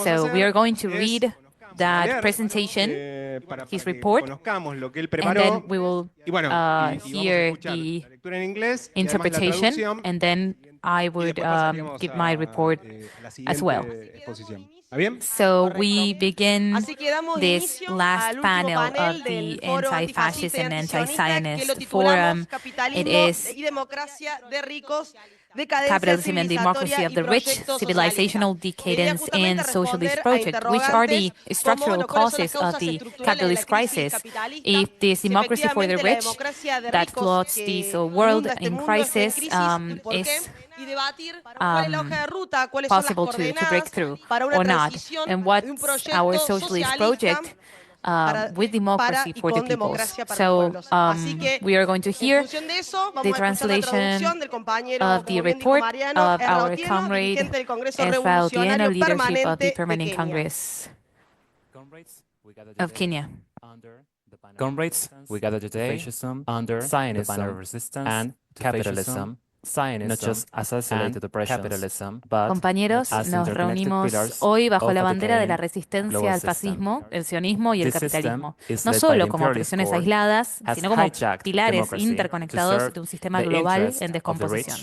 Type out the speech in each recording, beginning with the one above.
So we are going to read that presentation, his report, and then we will hear the interpretation, and then I would give my report as well. So we begin this last panel of the Anti-Fascist and Anti-Zionist Forum. It is Capitalism and Democracy of the Rich, Civilizational Decadence and Socialist Project, which are the structural causes of the capitalist crisis. If this democracy for the rich that floods this world in crisis is possible to break through or not, and what's our socialist project with democracy for the people. So we are going to hear the translation of the report of our comrade Rafael Tieno, leadership of the Permanent Congress of Kenya. Comrades, we gather today under Zionism and capitalism. Zionism, not just as isolated oppression, but Compañeros, nos reunimos hoy bajo la bandera de la resistencia al fascismo, el sionismo y el capitalismo, no solo como opresiones aisladas, sino como pilares interconectados de un sistema global en descomposición.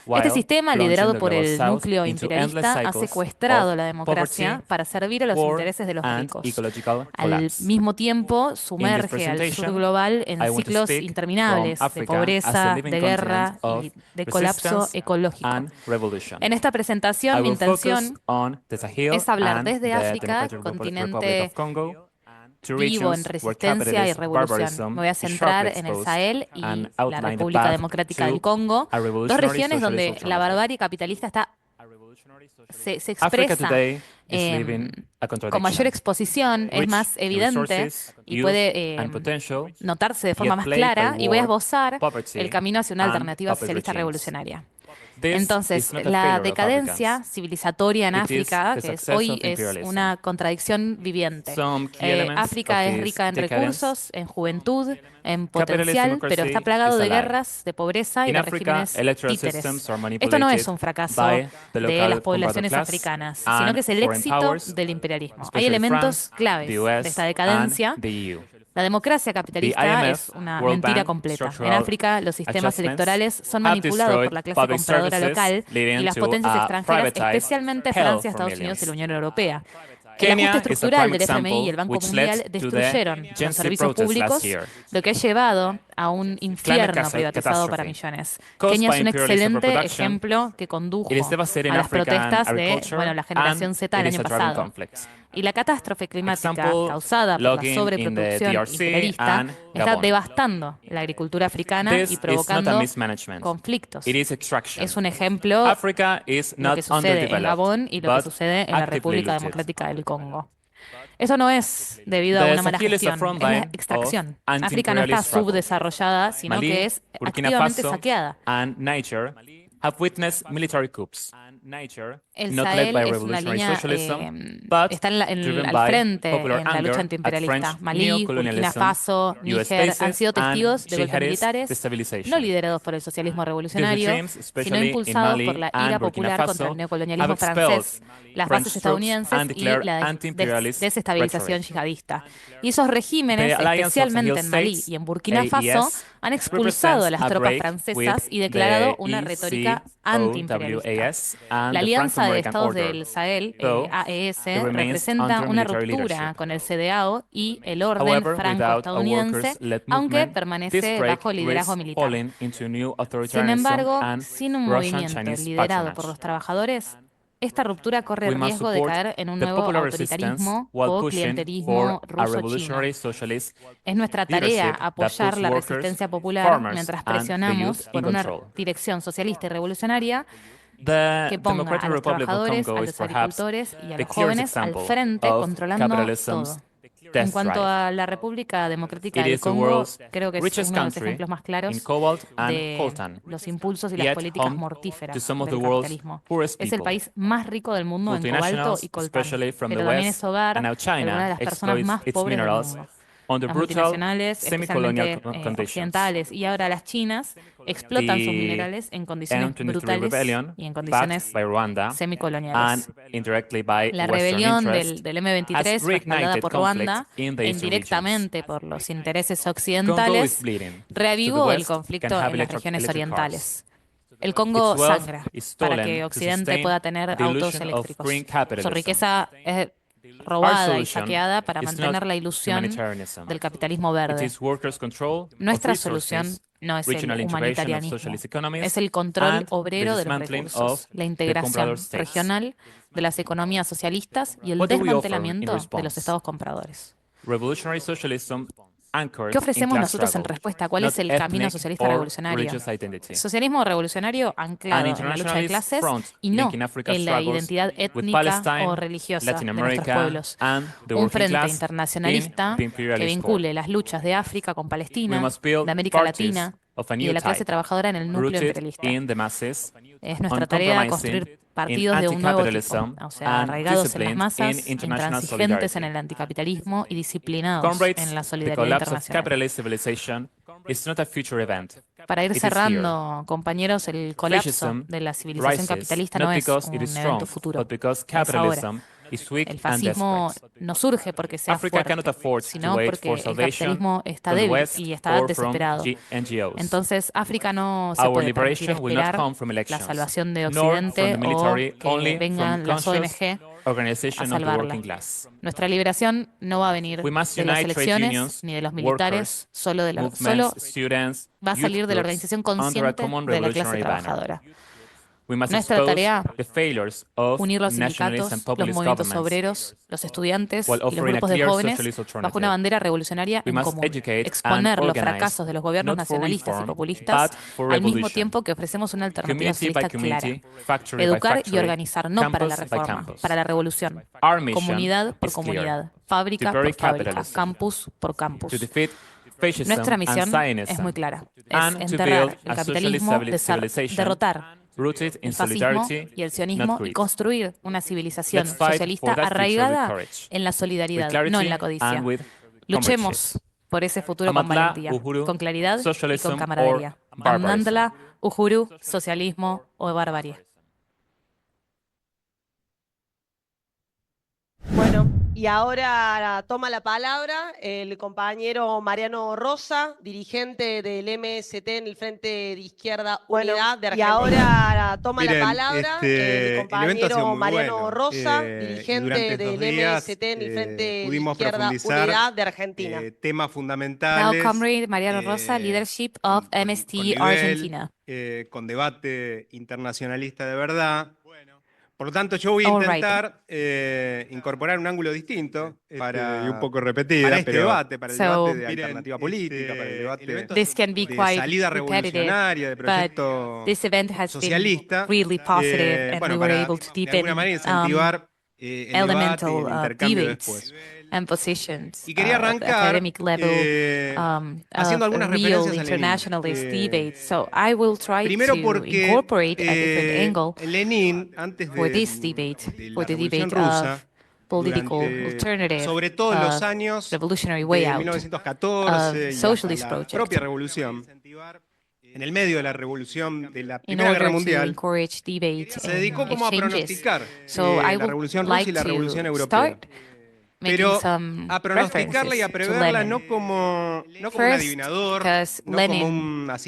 Este sistema, liderado por el núcleo imperialista, ha secuestrado la democracia para servir a los intereses de los ricos. Al mismo tiempo, sumerge al sur global en ciclos interminables de pobreza, de guerra y de colapso ecológico. En esta presentación, mi intención es hablar desde África, continente vivo en resistencia y revolución. Me voy a centrar en el Sahel y la República Democrática del Congo, dos regiones donde la barbarie capitalista se expresa con mayor exposición, es más evidente y puede notarse de forma más clara, y voy a esbozar el camino hacia una alternativa socialista revolucionaria. Entonces, la decadencia civilizatoria en África, que hoy es una contradicción viviente. África es rica en recursos, en juventud, en potencial, pero está plagado de guerras, de pobreza y de regímenes títeres. Esto no es un fracaso de las poblaciones africanas, sino que es el éxito del imperialismo. Hay elementos claves de esta decadencia. La democracia capitalista es una mentira completa. En África, los sistemas electorales son manipulados por la clase compradora local y las potencias extranjeras, especialmente Francia, Estados Unidos y la Unión Europea. El ajuste estructural del FMI y el Banco Mundial destruyeron los servicios públicos, lo que ha llevado a un infierno privatizado para millones. Kenia es un excelente ejemplo que condujo a las protestas de la generación Z del año pasado. Y la catástrofe climática causada por la sobreproducción imperialista está devastando la agricultura africana y provocando conflictos. Es un ejemplo lo que sucede en Gabón y lo que sucede en la República Democrática del Congo. Eso no es debido a una mala gestión, es la extracción. África no está subdesarrollada, sino que es activamente saqueada. El Sahel es una línea, está al frente en la lucha antiimperialista. Malí, Burkina Faso, Níger han sido testigos de golpes militares no liderados por el socialismo revolucionario, sino impulsados por la ira popular contra el neocolonialismo francés, las bases estadounidenses y la desestabilización yihadista. Y esos regímenes, especialmente en Malí y en Burkina Faso, han expulsado a las tropas francesas y declarado una retórica antiimperialista. La Alianza de Estados del Sahel, AES, representa una ruptura con el CEDEAO y el orden franco-estadounidense, aunque permanece bajo liderazgo militar. Sin embargo, sin un movimiento liderado por los trabajadores, esta ruptura corre el riesgo de caer en un nuevo autoritarismo o clientelismo ruso-chino. Es nuestra tarea apoyar la resistencia popular mientras presionamos por una dirección socialista y revolucionaria que ponga a los trabajadores, a los agricultores y a los jóvenes al frente, controlando todo. En cuanto a la República Democrática del Congo, creo que es uno de los ejemplos más claros de los impulsos y las políticas mortíferas del capitalismo. Es el país más rico del mundo en cobalto y coltán, pero también es hogar de una de las personas más pobres del mundo. Las multinacionales, especialmente occidentales, y ahora las chinas, explotan sus minerales en condiciones brutales y en condiciones semicoloniales. La rebelión del M23, respaldada por Ruanda e indirectamente por los intereses occidentales, reavivó el conflicto en las regiones orientales. El Congo sangra para que Occidente pueda tener autos eléctricos. Su riqueza es robada y saqueada para mantener la ilusión del capitalismo verde. Nuestra solución no es el humanitarianismo, es el control obrero de los recursos, la integración regional de las economías socialistas y el desmantelamiento de los estados compradores. ¿Qué ofrecemos nosotros en respuesta? ¿Cuál es el camino socialista revolucionario? Socialismo revolucionario anclado en la lucha de clases y no en la identidad étnica o religiosa de nuestros pueblos. Un frente internacionalista que vincule las luchas de África con Palestina, de América Latina y de la clase trabajadora en el núcleo imperialista. Es nuestra tarea construir partidos de un nuevo tipo, o sea, arraigados en las masas, intransigentes en el anticapitalismo y disciplinados en la solidaridad internacional. Para ir cerrando, compañeros, el colapso de la civilización capitalista no es un evento futuro, es ahora. El fascismo no surge porque sea fuerte, sino porque el capitalismo está débil y está desesperado. Entonces, África no se puede permitir esperar la salvación de Occidente o que vengan las ONG a salvarla. Nuestra liberación no va a venir de las elecciones ni de los militares, solo va a salir de la organización consciente de la clase trabajadora. Nuestra tarea, unir los sindicatos, los movimientos obreros, los estudiantes y los grupos de jóvenes bajo una bandera revolucionaria en común. Exponer los fracasos de los gobiernos nacionalistas y populistas al mismo tiempo que ofrecemos una alternativa socialista clara. Educar y organizar no para la reforma, para la revolución. Comunidad por comunidad, fábrica por fábrica, campus por campus. Nuestra misión es muy clara. Es enterrar el capitalismo, derrotar el fascismo y el sionismo y construir una civilización socialista arraigada en la solidaridad, no en la codicia. Luchemos por ese futuro con valentía, con claridad y con camaradería. Amandla, Uhuru, socialismo o barbarie. Bueno, y ahora toma la palabra el compañero Mariano Rosa, dirigente del MST en el Frente de Izquierda Unidad de Argentina. Y ahora toma la palabra el compañero Mariano Rosa, dirigente del MST en el Frente de Izquierda Unidad de Argentina. Temas fundamentales. Now, comrade Mariano Rosa, leadership of MST Argentina. Con debate internacionalista de verdad. Por lo tanto, yo voy a intentar incorporar un ángulo distinto y un poco repetido para este debate, para el debate de alternativa política, para el debate de salida revolucionaria, de proyecto socialista. Bueno, para de alguna manera incentivar el debate y el intercambio después. And positions y quería arrancar academic level, haciendo algunas referencias internationalist debate. So I will try Primero to porque incorporate a different angle Lenin, antes for this debate, de for la the Revolución debate Rusa, of political alternative, sobre todo en los años revolutionary way de out, 1914 y socialist hasta la project. propia revolución, en el medio de la revolución de la In Primera order Guerra to Mundial, encourage debate se dedicó and como a exchanges. pronosticar So I la would Revolución Rusa like y la Revolución to Europea. start making Pero some a pronosticarla y a references to preverla Lenin. no como un First, adivinador, because no Lenin,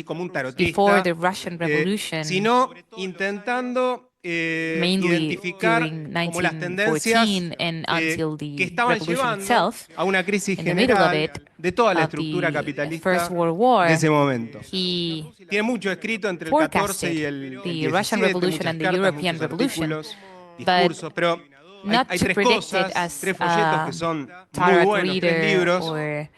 como un before tarotista, the Russian Revolution, sino intentando mainly identificar during como las tendencias 1914 and until que the estaban revolution llevando itself, a una crisis in the middle of general it, de toda la of estructura the capitalista First World War, de ese momento. he Tiene mucho escrito entre el 14 y el the 17, Russian Revolution muchas and the cartas, European muchos Revolution, artículos, discursos, pero not hay to tres predict cosas, it as tres folletos que son muy tarot buenos, tres reader libros. or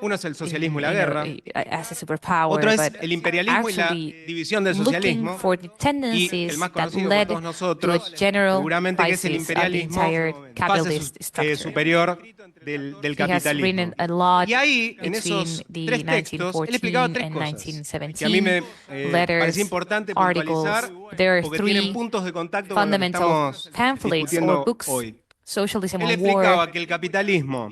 Uno es el socialismo y la guerra. as a superpower, Otro es but el imperialismo y la actually división del looking socialismo. for the Y tendencies el más that conocido por led todos to a nosotros, general seguramente que es el crisis of the imperialismo, entire fase capitalist structure. superior del He has capitalismo. written a lot Y ahí, en between esos the tres textos, él explicaba 1914 tres and cosas que a mí 1917 me letters, parecía importante puntualizar articles. There are porque tienen three puntos de contacto con lo que fundamental estamos pamphlets or discutiendo books hoy. socialism Él or explicaba war, que el capitalismo,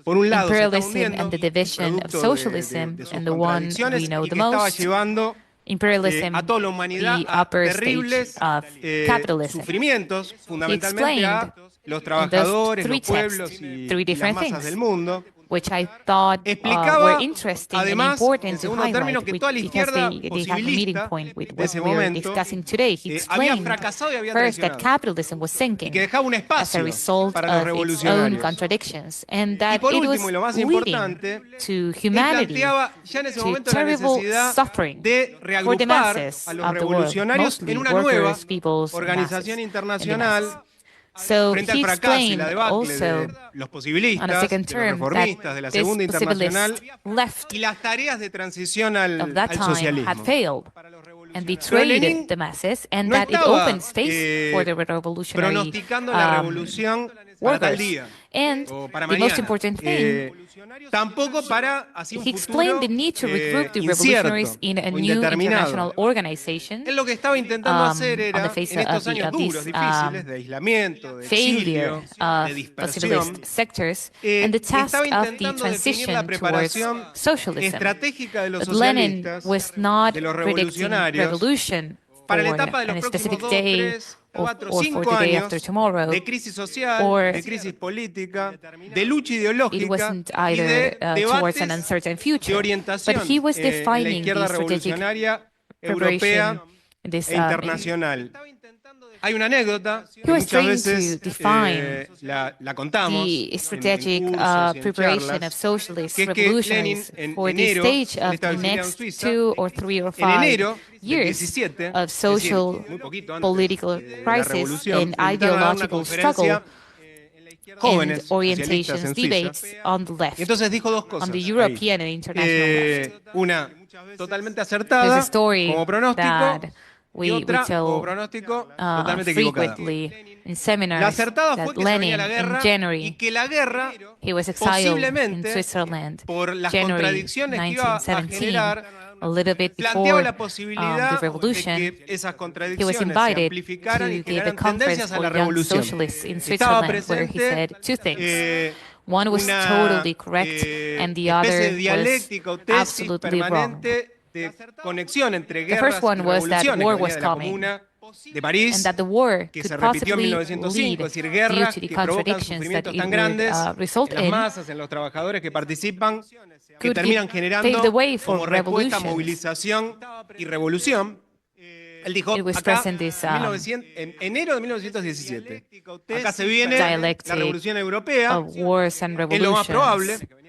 por un lado, se está imperialism hundiendo, and the division of producto socialism, de sus and the one contradicciones, we know y the que estaba most, llevando imperialism, a toda la humanidad the a upper stage terribles of capitalism. sufrimientos, He fundamentalmente explained a los in those trabajadores, three los pueblos texts y three las different masas del things, mundo. which I thought were Explicaba, interesting and además, important en to segundo término, highlight que toda la because izquierda they have a meeting posibilista point with de what ese we are momento discussing today. He había explained fracasado y había first that traicionado, capitalism was y sinking que dejaba un as a espacio result para los of its own revolucionarios. contradictions, and Y that por it último, was y lo más leading importante, to él humanity planteaba ya en ese to momento la terrible necesidad suffering de for the reagrupar masses a los of the world, revolucionarios mostly en una nueva workers, peoples, and organización masses, and the internacional masses. So frente he al fracaso y la explained debacle de also los on a posibilistas, second de los term that reformistas, de la this Segunda Internacional possibilist left y las tareas de transición of that al time had socialismo. failed and Pero betrayed Lenin the masses, and no that it estaba opened space for the revolutionary pronosticando la revolución para tal workers. día And o para the most mañana. important thing, Tampoco para así un he futuro explained the need to regroup the incierto revolutionaries in a o new international indeterminado. organization Él lo que estaba intentando hacer on the era, face en estos años of duros, these difíciles, de aislamiento, de failure exilio, of de dispersión, possibilist sectors and the task estaba of the intentando definir la transition towards preparación socialism. estratégica de los But Lenin socialistas, was not de los predicting revolucionarios, revolution para la for etapa de a los specific próximos 2, day 3, or 4, for 5 the day años after tomorrow, de crisis social, or de crisis política, de lucha it ideológica wasn't y either de towards an debates uncertain de future. orientación But he was en la defining izquierda the strategic revolucionaria preparation europea in this e internacional. Hay una anécdota que He was muchas trying veces to define la contamos the en strategic cursos y en preparation of charlas, socialist que es que Lenin revolutionaries en for the enero, stage él of estaba the exiliado en next Suiza, 2 or 3 or en 5 enero del years 17, of es decir, social muy poquito antes political de la crisis revolución, and lo invitaron a dar una ideological struggle conferencia jóvenes and socialistas orientations en Suiza. debates on the left, Y entonces dijo dos cosas on the ahí. European and international left. Una totalmente There's a acertada story como pronóstico that y we otra como tell pronóstico totalmente equivocada. frequently in La seminars acertada that fue que se venía Lenin la in guerra y January, que la guerra he was exiled in posiblemente Switzerland, por las January contradicciones que iba a 1917, generar a little bit planteaba before la the posibilidad de revolution. que esas He was contradicciones se invited amplificaran y to give a generaran conference tendencias a for la young revolución. socialists in Estaba Switzerland, where he said presente two things. One was una totally correct, and the especie other de dialéctica o was tesis absolutely wrong. permanente de conexión entre The guerras first one y was that revoluciones, war que was venía de la coming, Comuna de París, and that the war que could se repitió en possibly 1905, lead es decir, due guerras to the que provocan contradictions that sufrimientos it tan would grandes result en las in, masas, en los trabajadores que participan, que could terminan pave the generando way for como respuesta revolutions. movilización y revolución. Él dijo It was acá, present this, en enero de 1917, acá se viene dialectic la revolución europea, of wars and es lo más probable. revolutions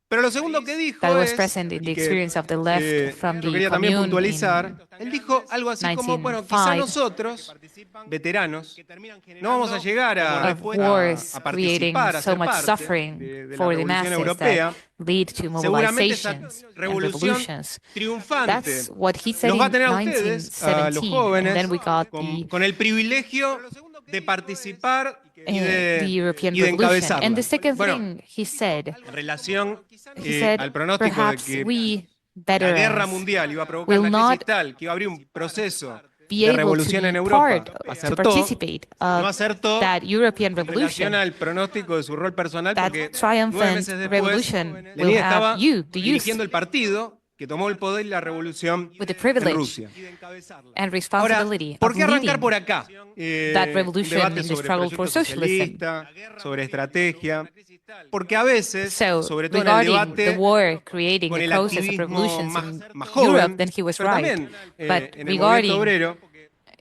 Pero lo segundo que dijo that was es, present in the y que experience of the left from yo the quería también commune puntualizar, él dijo algo así como, bueno, quizá 1905, nosotros, veteranos, no vamos a llegar of wars a creating participar, a so ser much parte suffering de la for the revolución masses europea. that lead to Seguramente esa mobilizations and revolución revolutions. triunfante That's what he said los va a in tener a ustedes, a los 1917, and jóvenes, then we got the con el privilegio de participar y the European y de Revolution. encabezarla. And the second Bueno, thing he said, en relación he said, al pronóstico de perhaps que we la guerra veterans mundial iba a provocar will una crisis not tal que iba a abrir un proceso be de able revolución to en be Europa. part, to Acertó, participate no of acertó that European en relación revolution, al pronóstico de su rol personal, that porque 9 triumphant meses después revolution will Lenin estaba have you, the youth, dirigiendo el partido que tomó el poder y la revolución with the en privilege Rusia. and Ahora, responsibility ¿por of qué arrancar leading por acá? that Un revolution debate in the sobre struggle for proyecto socialism. socialista, sobre estrategia, porque a veces, So, sobre todo en el regarding the debate, war creating con a el process of activismo revolutions más in joven, Europe, then he was pero right. también But en el movimiento regarding obrero,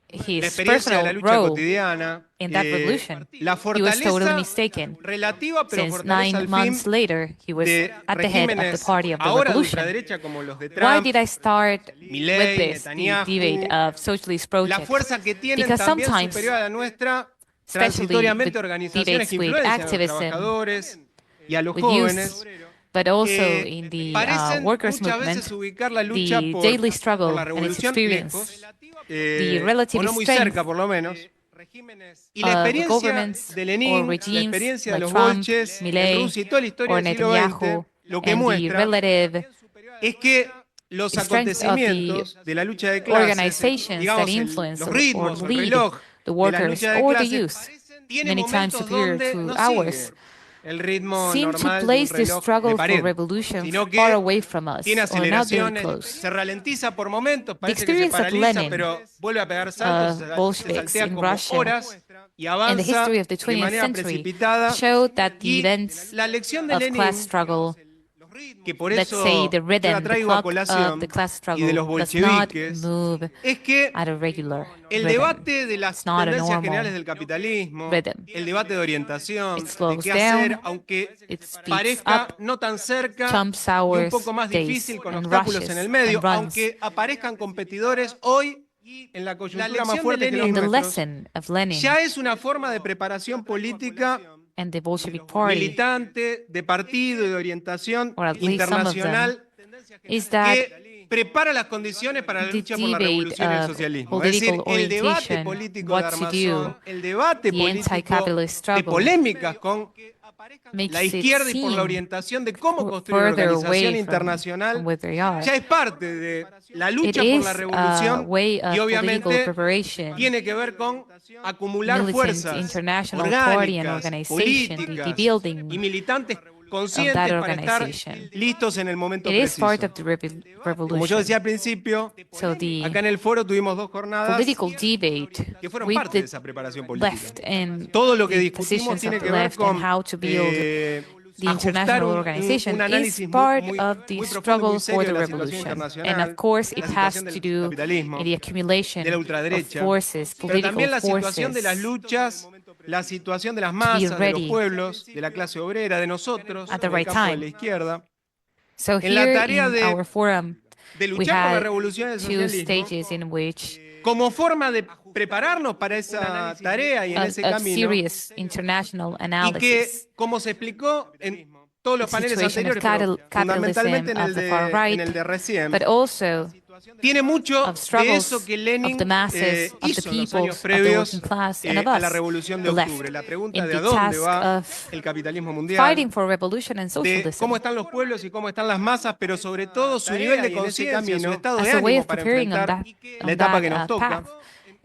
la his experiencia de la personal lucha role cotidiana, in that revolution, la he was totally fortaleza mistaken. relativa, pero Since fortaleza 9 al months fin later, he was de at the head of the regímenes party of the ahora de revolution. ultraderecha como los de Why Trump, did I start Milei, with this, the Netanyahu, debate of socialist la projects? fuerza que tienen Because también sometimes, superior a la nuestra, especially transitoriamente with organizaciones debates que with influencian a los activism, trabajadores y a los with jóvenes, youth, but also in the parecen workers' muchas movement, veces ubicar la lucha the por daily la struggle and its revolución experience, lejos, the o relative no muy strength cerca por lo menos, y la of experiencia governments de or Lenin, la regimes experiencia de like los Trump, bolches en Milei, Rusia y toda la historia or del siglo XX, Netanyahu, lo que and the muestra relative es que los strength of the acontecimientos de la lucha de clases, organizations that digamos, influence los or ritmos, el lead reloj the de la workers lucha de or the clases, youth many times superior to ours, el ritmo seem to normal de place un the reloj struggle de for pared, revolution sino que far away from us, tiene or not very aceleraciones, close. se ralentiza por momentos, parece que se experience of paraliza, Lenin, pero vuelve a pegar saltos, se Bolsheviks saltea in como Russia, horas y and the avanza history of the de 20th manera century precipitada. showed that the Y events la lección de of Lenin, class struggle, que por let's eso say the yo la rhythm, the traigo a clock of colación, the class y de struggle los does not bolcheviques, move es que at a regular el rhythm. debate de las It's not a tendencias generales normal del capitalismo, rhythm. el debate de orientación, It de slows qué hacer, down, aunque it speeds parezca up, no tan cerca jumps y un hours, poco más days, difícil con and obstáculos rushes en el medio, and runs. aunque aparezcan competidores hoy en la coyuntura más fuerte que los And the nuestros, lesson of Lenin ya es una forma de preparación política and the Bolshevik Party, militante, de partido y de orientación or at least some of them, internacional is that que prepara las condiciones para la the lucha por la debate revolución y el of socialismo. Es decir, political el debate orientation, político de what to armazón, do, el debate the político anti-capitalist de struggle polémicas con makes la it izquierda y por la seem orientación de cómo construir la further organización away internacional, from where they are. ya es parte de la It lucha por la is a revolución way y of political obviamente preparation, tiene que ver con acumular militant fuerzas international party and orgánicas, organization, the políticas building y militantes of conscientes that para estar organization. listos en el momento It is part preciso. of the Como yo revolution. decía al principio, So the acá en el foro tuvimos 2 jornadas political debate que fueron with parte de the esa preparación política. left and Todo lo que the discutimos positions tiene of que the ver left con and how to build the ajustar international un organization is análisis part muy of the profundo y struggle muy for serio the de la situación revolution. internacional, And of course, it la has situación to del do capitalismo, in the accumulation de la of ultraderecha, forces, pero political también la situación de las forces, luchas, la situación de las be masas, de los ready pueblos, de la clase obrera, de nosotros, at the en el right campo de time. la izquierda. So En la here tarea in our forum, de we luchar por la had revolución del two socialismo, stages in which como forma de prepararnos para esa tarea y en ese of camino, serious international y que, analysis, como se explicó en todos los the paneles situation of anteriores, pero fundamentalmente capitalism of the far en right, el de recién, but also tiene mucho of de struggles eso que Lenin of the masses, of the hizo en los peoples, años of the previos working class, and of a la us, Revolución de the left, Octubre. La pregunta in de the a dónde task va of el capitalismo mundial, fighting for revolution and de socialism cómo están los pueblos y cómo están las masas, pero sobre todo su nivel de conciencia, su estado de as a way ánimo of para preparing on enfrentar that, la etapa que nos toca. path.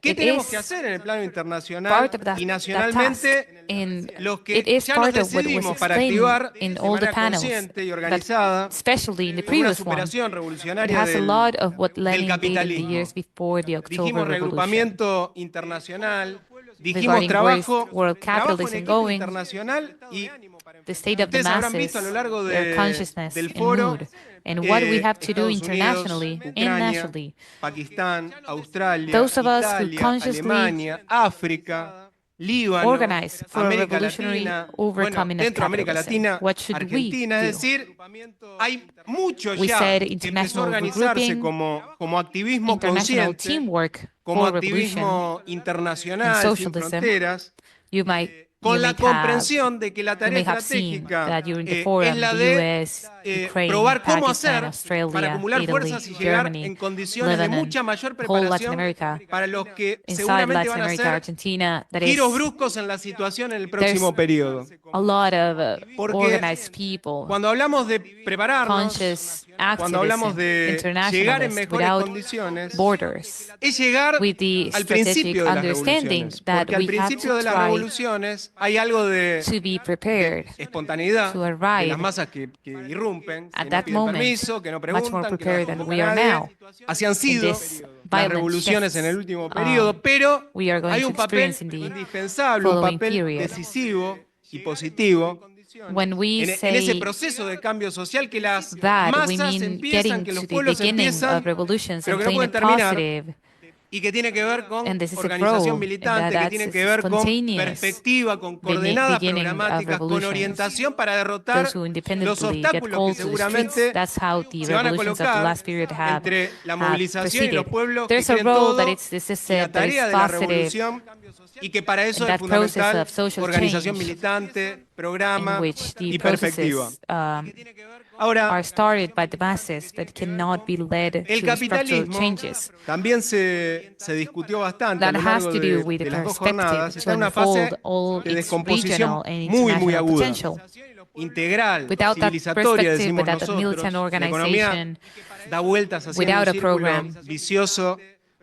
¿Qué It tenemos que is hacer en el plano internacional part of y that task, nacionalmente? and Los it que is ya nos part of what was decidimos para explained activar in de all the manera panels, consciente y but organizada especially in the una previous one. superación It revolucionaria has a lot of what del Lenin did in the capitalismo. years before the October Dijimos Revolution. reagrupamiento internacional, dijimos Regarding trabajo world en capitalism equipo going, internacional y the state of the ustedes habrán visto a masses, lo largo their consciousness del and foro mood, and what we have to do Estados Unidos, internationally and Ucrania, nationally. Pakistán, Australia, Those of us who Italia, consciously Alemania, África, Líbano, organize for a América revolutionary Latina, overcoming of dentro de América capitalism. Latina, What should Argentina, we es do? decir, hay mucho We ya said que empezó a international organizarse regrouping, como activismo international consciente, teamwork como for revolution activismo and internacional, sin socialism. fronteras, You might con la have comprensión de que la you tarea may have seen estratégica that during the es forum, la the de US, Ukraine, probar cómo Pakistan, hacer para Australia, acumular Italy, fuerzas y llegar Germany, en condiciones de Lebanon, mucha mayor whole Latin preparación America, para los que inside seguramente Latin van a America, ser Argentina, that is giros bruscos en la situación en el próximo periodo. a lot of Porque organized people, cuando hablamos de prepararnos, conscious cuando hablamos activism, de llegar en internationalists mejores without condiciones, borders, es llegar with the al strategic principio de las understanding revoluciones. that Porque al we have principio to de las try revoluciones hay algo de to be prepared espontaneidad to de arrive las masas que irrumpen, que at no that piden moment, permiso, que no much more preguntan, que no prepared las than convoca we are nadie. now. Así han In sido this las violent revoluciones en el shifts, último periodo, pero we are going hay to un papel experience in the indispensable, un following papel period. decisivo y positivo When we en ese say proceso de cambio social que las that, we masas mean empiezan, getting que los to the pueblos beginning empiezan, of revolutions pero and que no playing pueden it terminar, positive, y que tiene que ver con and this is a organización growth, militante, and que that's tiene que ver con spontaneous perspectiva, con coordenadas beginning of programáticas, con revolutions. orientación para derrotar Those who los independently get obstáculos que called to the streets, seguramente that's how the se van a revolutions of the colocar last period have entre la had movilización y los proceeded. pueblos que There's a quieren role todo that it's y la necessary, that tarea is de la positive, revolución, y que para eso and es that process fundamental of social organización change militante, in programa which the y perspectiva. processes Ahora, are started by the masses but cannot be led el to structural capitalismo changes. también se discutió bastante a That lo has largo to do with de the las dos perspective jornadas. to Está en una fase unfold all de its descomposición regional and muy international aguda, potential. integral, Without that civilizatoria, perspective, decimos without that nosotros. militant La economía organization, da vueltas hacia without un a círculo program vicioso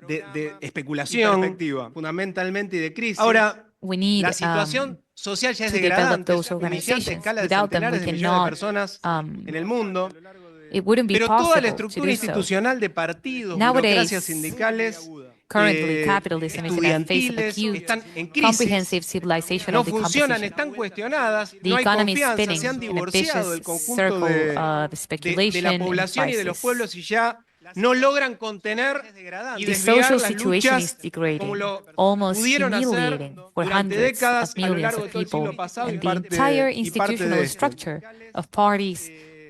de especulación, fundamentalmente y de crisis. Ahora, La situación social ya es degradante, es humillante a escala de centenares de millones de personas en el mundo. Pero toda la estructura institucional de partidos, burocracias sindicales, estudiantiles, están en crisis, no funcionan, están cuestionadas, no hay confianza, se han divorciado del conjunto de la población y de los pueblos y ya no logran contener y desviar las luchas como lo pudieron hacer durante décadas a lo largo de todo el siglo pasado y parte de este.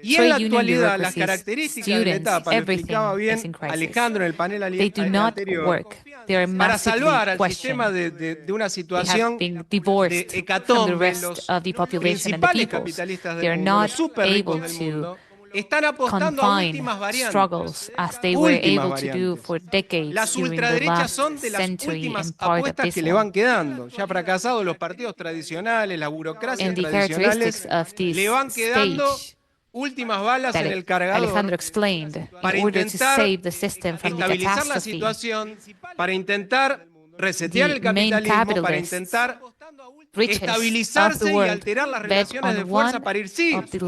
Y en la actualidad, las características de la etapa, lo explicaba bien Alejandro en el panel anterior, para salvar al sistema de una situación de hecatombe, los principales capitalistas del mundo, los súper ricos del mundo, están apostando a últimas variantes. Las ultraderechas son de las últimas apuestas que le van quedando. Ya fracasados los partidos tradicionales, las burocracias tradicionales, le van quedando últimas balas en el cargador para intentar estabilizar la situación, para intentar resetear el capitalismo, para intentar estabilizarse y alterar las relaciones de fuerza para ir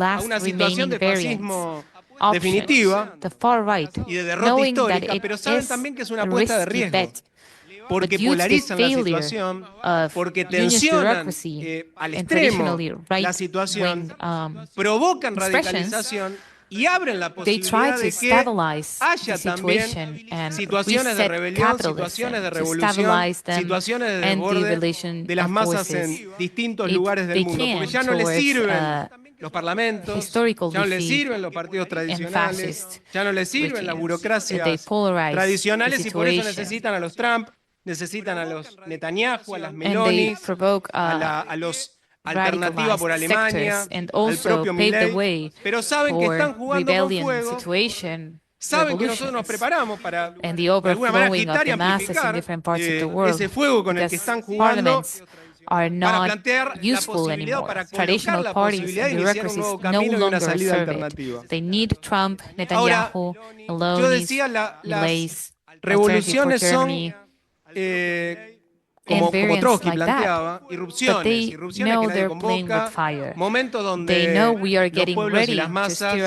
a una situación de fascismo definitiva y de derrota histórica, pero saben también que es una apuesta de riesgo, porque polarizan la situación, porque tensionan al extremo la situación, provocan radicalización y abren la posibilidad de que haya también situaciones de rebelión, situaciones de revolución, situaciones de desborde de las masas en distintos lugares del mundo, porque ya no les sirven los parlamentos, ya no les sirven los partidos tradicionales, ya no les sirven las burocracias tradicionales y por eso necesitan a los Trump, necesitan a los Netanyahu, a las Meloni, a los Alternativa por Alemania, al propio Milei, pero saben que están jugando con fuego, saben que nosotros nos preparamos para, de alguna manera, quitar y amplificar ese fuego con el que están jugando para plantear la posibilidad, para colocar la posibilidad de iniciar un nuevo camino y una salida alternativa. Ahora, yo decía, las revoluciones son... como Trotsky planteaba, irrupciones que nadie convoca, momentos donde los pueblos y las masas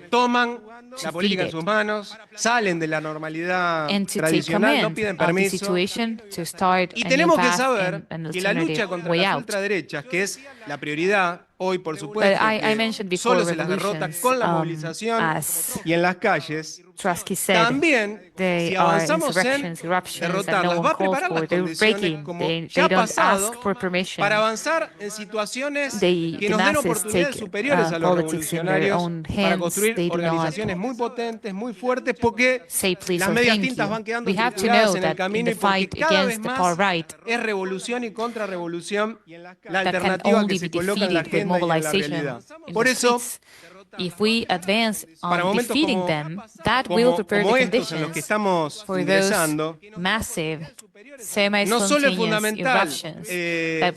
toman la política en sus manos, salen de la normalidad tradicional, no piden permiso. Y tenemos que saber que la lucha contra las ultraderechas, que es la prioridad hoy, por supuesto, que solo se las derrota con la movilización y en las calles, también, si avanzamos en derrotarlas, va a preparar las condiciones, como ya ha pasado, para avanzar en situaciones que nos den oportunidades superiores a los revolucionarios, para construir organizaciones muy potentes, muy fuertes, porque las medias tintas van quedando trituradas en el camino y porque cada vez más es revolución y contrarrevolución la alternativa que se coloca en la agenda y en la realidad. Por eso, para momentos como estos en los que estamos ingresando, no solo es fundamental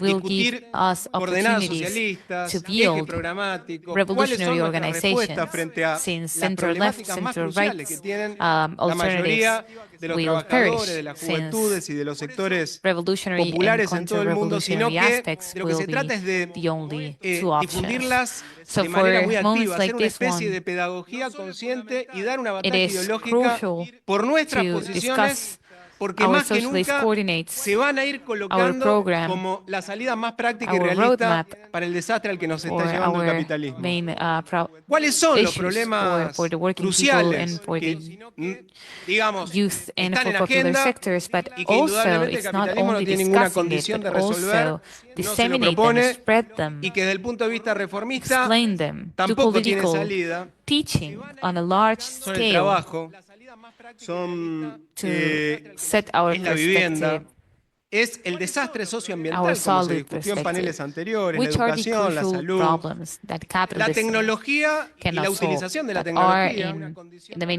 discutir coordenadas socialistas, eje programático, cuáles son nuestras respuestas frente a las problemáticas más cruciales que tienen la mayoría de los trabajadores, de las juventudes y de los sectores populares en todo el mundo, sino que de lo que se trata es de difundirlas de manera muy activa, hacer una especie de pedagogía consciente y dar una batalla ideológica por nuestras posiciones, porque más que nunca se van a ir colocando como la salida más práctica y realista para el desastre al que nos está llevando el capitalismo. ¿Cuáles son los problemas cruciales que, digamos, están en agenda y que indudablemente el capitalismo no tiene ninguna condición de resolver, no se lo propone y que desde el punto de vista reformista tampoco tiene salida? Son el trabajo, es la vivienda, es el desastre socioambiental, como se discutió en paneles anteriores, la educación, la salud, la tecnología y la utilización de la tecnología,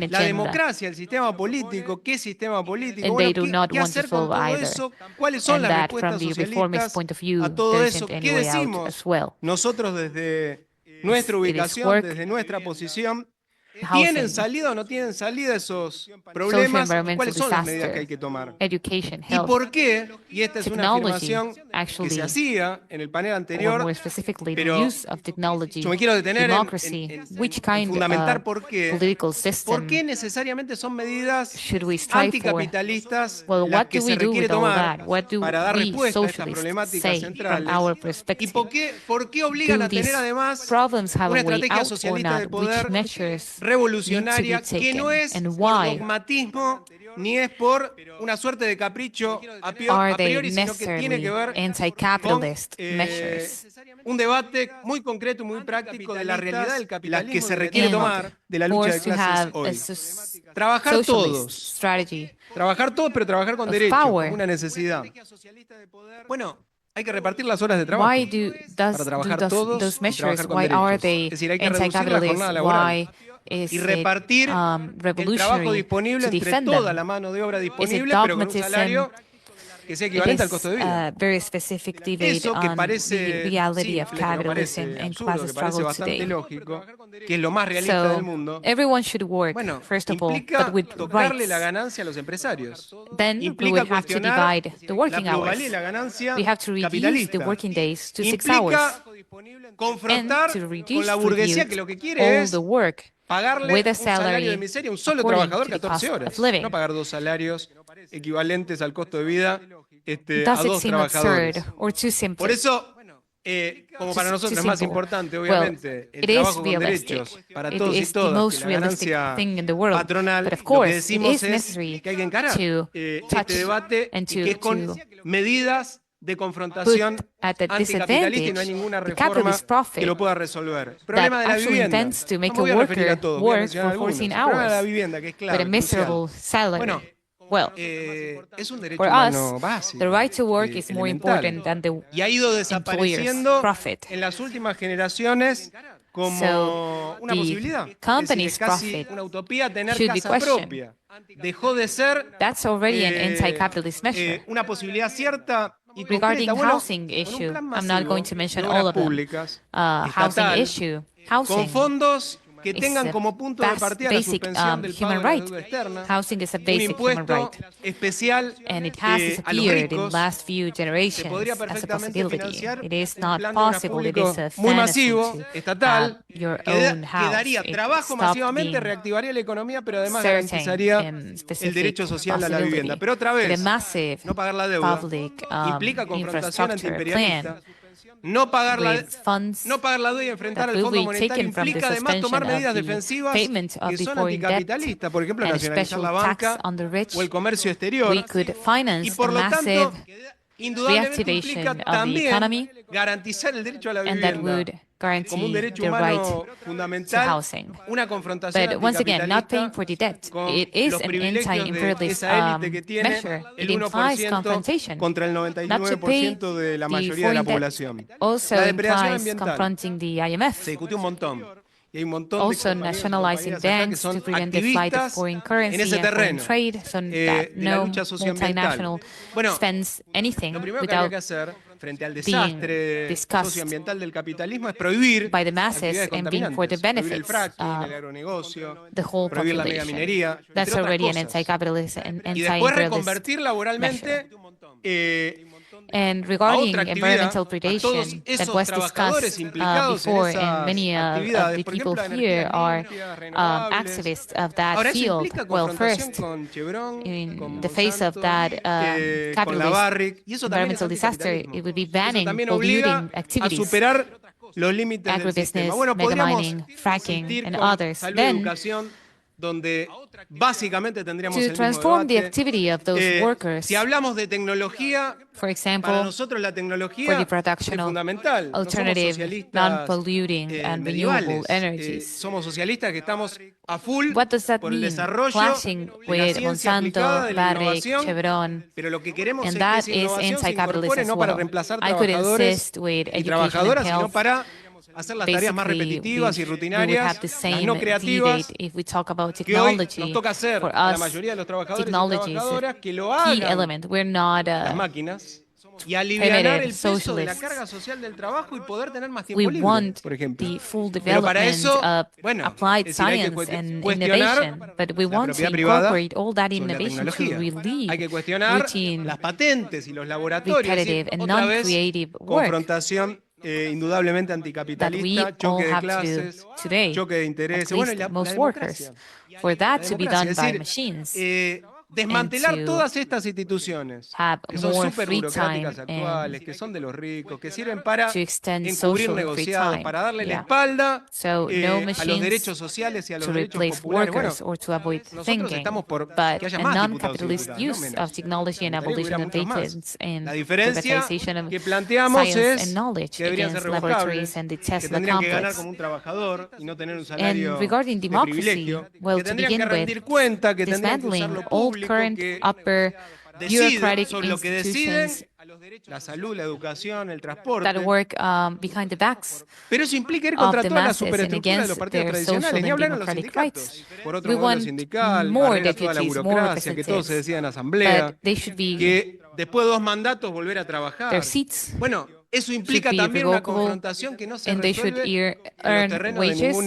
la democracia, el sistema político, ¿qué sistema político? Bueno, ¿qué hacer con todo eso? ¿Cuáles son las respuestas socialistas a todo eso? ¿Qué decimos nosotros desde nuestra ubicación, desde nuestra posición? ¿Tienen salida o no tienen salida esos problemas? ¿Cuáles son las medidas que hay que tomar? Education, ¿Y health, por qué? Y esta es una technology, afirmación que se actually, hacía en el panel or anterior, more specifically, the pero use of technology, yo me quiero detener democracy, which en kind fundamentar of por qué. political ¿Por system qué necesariamente son medidas should we strive for? anticapitalistas Well, las what que do se we do requiere with all tomar that? What do para dar we respuesta a estas socialists problemáticas say from centrales? our ¿Y perspective? por qué obligan Do a tener these además problems have una a way estrategia out or socialista de not? Which poder measures need to be revolucionaria que taken? no es And por why dogmatismo ni es por una suerte de capricho a are they priori, sino que tiene que necessarily ver con anti-capitalist measures? un debate muy concreto y muy práctico de la realidad del capitalismo, las que se requiere And tomar de la lucha de forced to clases have hoy. a Trabajar socialist todos. strategy Trabajar todos, pero trabajar con of derechos, power. como una necesidad. Bueno, hay que repartir las horas de trabajo Why do para trabajar todos those y measures? trabajar con Why are derechos. they Es decir, hay que reducir la anti-capitalist? jornada laboral Why is y it repartir el trabajo revolutionary disponible to entre defend toda them? la mano de obra Is it disponible, pero con un dogmatism? salario que sea It equivalente al is costo de vida. a very specific debate Eso que on parece the reality of simple, que no capitalism parece and absurdo, class que parece struggle bastante today. lógico, que es lo más realista So del mundo, everyone should work, bueno, first of all, implica but with tocarle la rights. ganancia a los empresarios. Then we Implica would have to cuestionar divide the la working plusvalía hours. y la ganancia We have to reduce the capitalista. working days to 6 hours Implica and confrontar to con reduce la for burguesía youth que lo que quiere all es the work pagarle with a un salario de salary miseria a un solo according trabajador to the 14 cost horas. of living. No pagar 2 salarios equivalentes al costo de vida Does a it 2 seem trabajadores. absurd or too simple? Por eso, como para nosotros es más importante, obviamente, el trabajo con derechos para todos y It is the todas, most que la realistic ganancia thing in the world. patronal, But of lo que course, it decimos is es necessary que hay que encarar to touch este debate and y que es con to medidas de confrontación put at a anticapitalista y no hay disadvantage ninguna the reforma capitalist que profit lo pueda resolver. El that problema de la actually vivienda. intends to No make me voy a a referir a worker todos, voy a work mencionar for algunos. 14 El problema de la hours vivienda, que es with clave, a miserable salary. Bueno, Well, es un derecho for humano us, básico, the right to work is more elemental. important than the Y ha ido employer's desapareciendo profit. en las últimas generaciones como So, una the posibilidad. company's Es casi profit una utopía tener should be casa questioned. propia. Dejó de ser That's already an anti-capitalist measure. una posibilidad cierta y Regarding concreta. Bueno, housing con un issue, plan I'm not going to masivo mention de obras all of them. públicas, Housing estatal, issue, con housing fondos que is tengan a como punto de partida la basic suspensión del pago human de la right. deuda externa, Housing is a un basic human impuesto right. especial And it has a los disappeared in ricos. last few Se generations podría as a perfectamente possibility. financiar It is un not plan de obras possible. It público is a muy fantasy masivo, to estatal, have your que own house. daría It trabajo stopped masivamente, being reactivaría la economía, pero además certain garantizaría and el specific derecho social a la possibility. vivienda. Pero otra But a vez, massive no pagar la deuda public implica confrontación infrastructure antiimperialista. plan No pagar with funds la deuda y enfrentar that al will Fondo be Monetario taken from the implica además tomar suspension medidas of the defensivas payment of que the son foreign debt anticapitalistas, por ejemplo, and a nacionalizar special la tax banca on the rich. o el comercio exterior. We could finance Y por a lo massive tanto, indudablemente reactivation implica of the también economy, garantizar el derecho a la and that vivienda would como un guarantee derecho the right humano to fundamental, housing. una confrontación But once again, not paying anticapitalista for the debt. con It is los an privilegios de anti-imperialist esa élite que tiene measure. el It implies 1% confrontation. contra el Not to pay 99% de la the mayoría de la foreign debt población. also La depredación implies ambiental confronting the IMF. se discutió un montón. Y hay un montón Also de compañeros y nationalizing compañeras acá que banks son to prevent the flight of activistas foreign en currency ese and foreign terreno trade, so that de la no lucha socioambiental. multinational Bueno, spends anything lo primero que habría without que hacer frente al desastre discussed socioambiental del capitalismo es prohibir by the masses actividades and being for the contaminantes, prohibir el benefits fracking, el agronegocio, the whole prohibir la population. megaminería, That's entre otras already an cosas. anti-capitalist and Y después anti-imperialist reconvertir laboralmente And a regarding otra actividad, environmental a todos predation that esos was trabajadores discussed implicados en before, esas and many of actividades, the por people ejemplo, la here energía are limpia, renovables. activists of that Ahora, eso field. implica Well, confrontación first, con Chevron, in con the face of Monsanto, that con la capitalist Barrick, y eso también es environmental disaster, anticapitalismo. it would be Eso banning también obliga polluting a activities, superar los límites del sistema. agribusiness, Bueno, podríamos megamining, fracking, insistir and con others. salud y Then, educación, donde básicamente tendríamos to el mismo transform the debate. activity of those workers, Si hablamos de tecnología, for para example, nosotros la for tecnología the es production of fundamental. No somos alternative, socialistas non-polluting, and renewable medievales. energies. Somos socialistas que estamos a full What does that por el mean? desarrollo Clashing de la with ciencia Monsanto, aplicada, de la Barrick, innovación, Chevron, pero lo que queremos and es that que esa is innovación se anti-capitalist incorpore as no para well. reemplazar I could trabajadores insist with y education and trabajadoras, sino health. para hacer las tareas más Basically, repetitivas y we would rutinarias, have the las same no creativas, debate if we talk about que hoy nos technology. toca hacer For a la us, mayoría de los trabajadores y technology is trabajadoras a que lo key hagan element. We're not las máquinas, y alivianar el primitive peso de la socialists. carga social del trabajo y poder tener más tiempo We libre, want por ejemplo. the full Pero para development eso, of bueno, applied es decir, hay que science and cuestionar innovation, but we la want to propiedad privada incorporate all that sobre la innovation to tecnología. Hay relieve que cuestionar routine, las patentes y los laboratorios. Es repetitive, decir, and otra vez, non-creative work confrontación indudablemente that we anticapitalista, all choque de have to do clases, today, choque de at intereses, bueno, y least la most workers. democracia. For that to be democracia. done Es by decir, machines, desmantelar and to todas estas instituciones have que son more súper free burocráticas time actuales, and que son de los ricos, que sirven para to extend encubrir social free negociados, time. para darle la Yeah. espalda So no a los machines derechos sociales y a los to derechos replace populares. Bueno, workers or to avoid nosotros thinking, estamos por but que haya a más diputados y non-capitalist diputadas, no use menos. of technology and Me gustaría que hubiera abolition of muchos más. patents and La diferencia privatization of que planteamos science es and knowledge que deberían ser against laboratories revocables, and the que Tesla tendrían que ganar complex. como un trabajador y no tener un salario And regarding de democracy, privilegio, well, que to tendrían que begin rendir with, cuenta, que tendrían que usar dismantling lo old público, current que upper deciden bureaucratic sobre lo que deciden, institutions la salud, la educación, el that transporte. work behind the backs Pero eso implica ir of contra the toda la masses and superestructura de los against partidos their tradicionales. social Ni and hablar en los democratic sindicatos. rights. Por otro We modelo want sindical, more barrer a toda la deputies, more burocracia, que todo se representatives, decida en asamblea, but they should be que después de 2 mandatos volver a their trabajar. seats Bueno, eso should implica be también una revocable, confrontación que no se and they should resuelve en los earn terrenos de, wages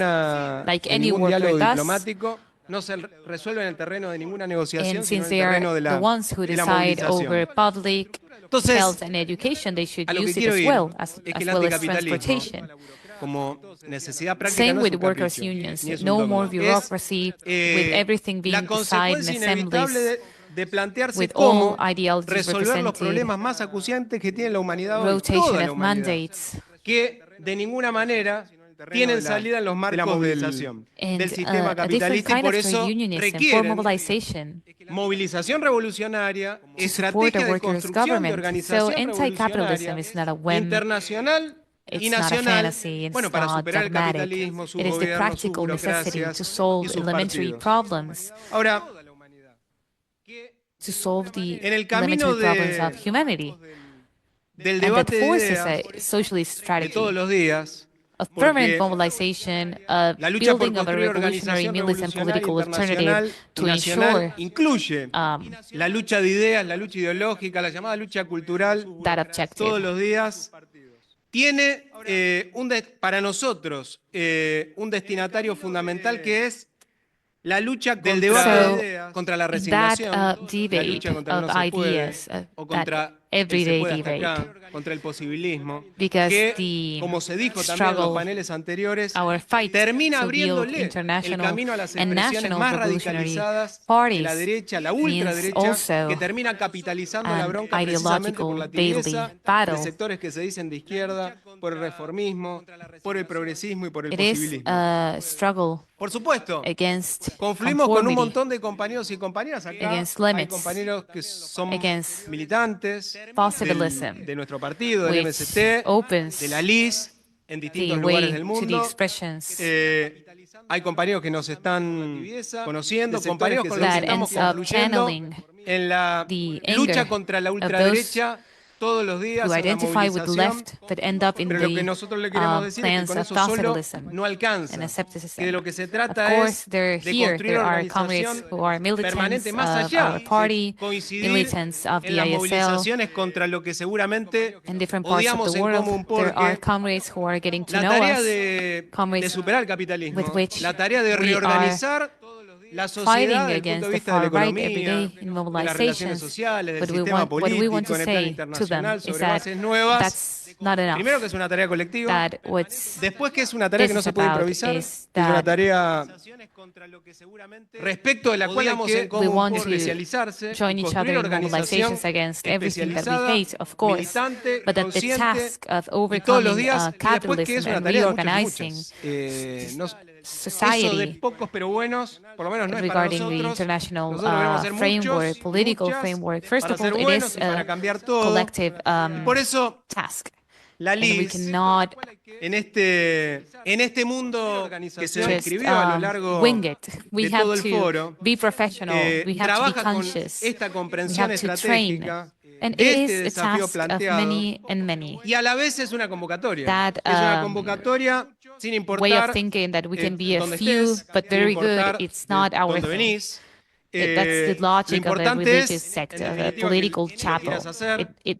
like de any ningún worker diálogo does. diplomático, no se resuelve en el terreno de ninguna negociación, And sino since en el they are terreno de the la, ones who de la decide over movilización. public Entonces, health and education, they should a lo que use it quiero as ir well es que el as well as anticapitalismo, transportation. como necesidad práctica, Same no es with un workers' capricho, unions. ni es un No dogma. more Es bureaucracy with everything la being decided in consecuencia inevitable assemblies de plantearse with cómo all ideologies resolver los represented, problemas más acuciantes que tiene la humanidad hoy, rotation toda la of humanidad, mandates, que de ninguna manera tienen salida en los marcos de la movilización and del sistema a different capitalista y kind por of eso trade unionism for requieren mobilization movilización revolucionaria, to support a estrategia de workers' construcción de government. So organización anti-capitalism revolucionaria, is not a whim. internacional y It's not a nacional, fantasy, it's bueno, para not superar el dogmatic. capitalismo, sus It is the gobiernos, sus practical necessity burocracias to y solve sus elementary partidos. problems, Ahora, to solve the en el camino elementary problems of humanity. del And that debate de forces ideas a socialist de strategy todos los días, of porque permanent mobilization, of la lucha por building of a construir revolutionary organización militant revolucionaria political internacional alternative y to nacional ensure incluye la lucha de ideas, la lucha ideológica, la llamada lucha cultural, that objective. todos los días, tiene para nosotros un destinatario fundamental que es la lucha del debate de ideas, contra la That resignación, la debate lucha contra el of no se puede, ideas, o that contra el se everyday puede hasta debate, acá, contra el posibilismo, because que, the como se dijo también en los struggle, paneles anteriores, our fight termina to build abriéndole el international camino a las and expresiones national más revolutionary radicalizadas de parties la derecha, la means ultraderecha, also que termina capitalizando la an bronca precisamente por la ideological daily tibieza de battle. sectores que se dicen de izquierda, por el reformismo, por el progresismo y por el It is posibilismo. a struggle Por supuesto, against confluimos con un conformity, montón de compañeros y compañeras acá. against Hay limits, compañeros que son against militantes positivism, de nuestro partido, del which MST, opens de la LIS, en the distintos lugares way del to the mundo. expressions Hay compañeros que nos están conociendo, de compañeros con los que that estamos ends up confluyendo channeling en la the lucha anger contra la of those ultraderecha todos los días who en la identify with the movilización. left but end up in Pero lo que the nosotros le queremos decir es que plans con of eso solo positivism no alcanza. and escepticism. Que de lo que se Of trata course, es they're de here. construir There una are comrades organización who are militants permanente más of allá our party, de coincidir militants of en the las ISL, movilizaciones contra lo que seguramente in different parts of odiamos the en world. común, There are porque comrades who are getting to la know tarea us, de comrades superar el capitalismo, with which la tarea de we are reorganizar la fighting sociedad desde el punto against de the vista de la far right economía, every day in de las relaciones mobilizations. sociales, del But sistema what we político want to en el plano say to them internacional is sobre that bases nuevas. that's not enough. Primero que es una tarea colectiva, That what's después que es una tarea que this no is se puede about improvisar, is es una that tarea respecto de la cual hay que we want to especializarse, join each other construir in organización mobilizations against everything that we especializada, hate, of course, militante, but that the consciente, task of y todos los overcoming días, y después que capitalism es una and tarea de muchos y reorganizing muchos. Eso de society pocos pero buenos, por lo menos no es para regarding the nosotros. international Nosotros queremos ser framework, muchos, political muchas, framework. First para of ser all, it buenos is y para a cambiar todo. collective Por eso, task. la And we LIS, cannot en este mundo que se just describió a lo largo wing it. We de have todo el to foro, be professional. We have to be trabaja con conscious. esta We comprensión have to train. estratégica And de it este is a desafío task of planteado, many and many. y a la vez es una convocatoria. That, Es una convocatoria sin way of importar thinking that we can be a dónde few, estés, but sin very importar good. It's not our dónde thing. venís, That's the logic of a religious sect, of a political chapel.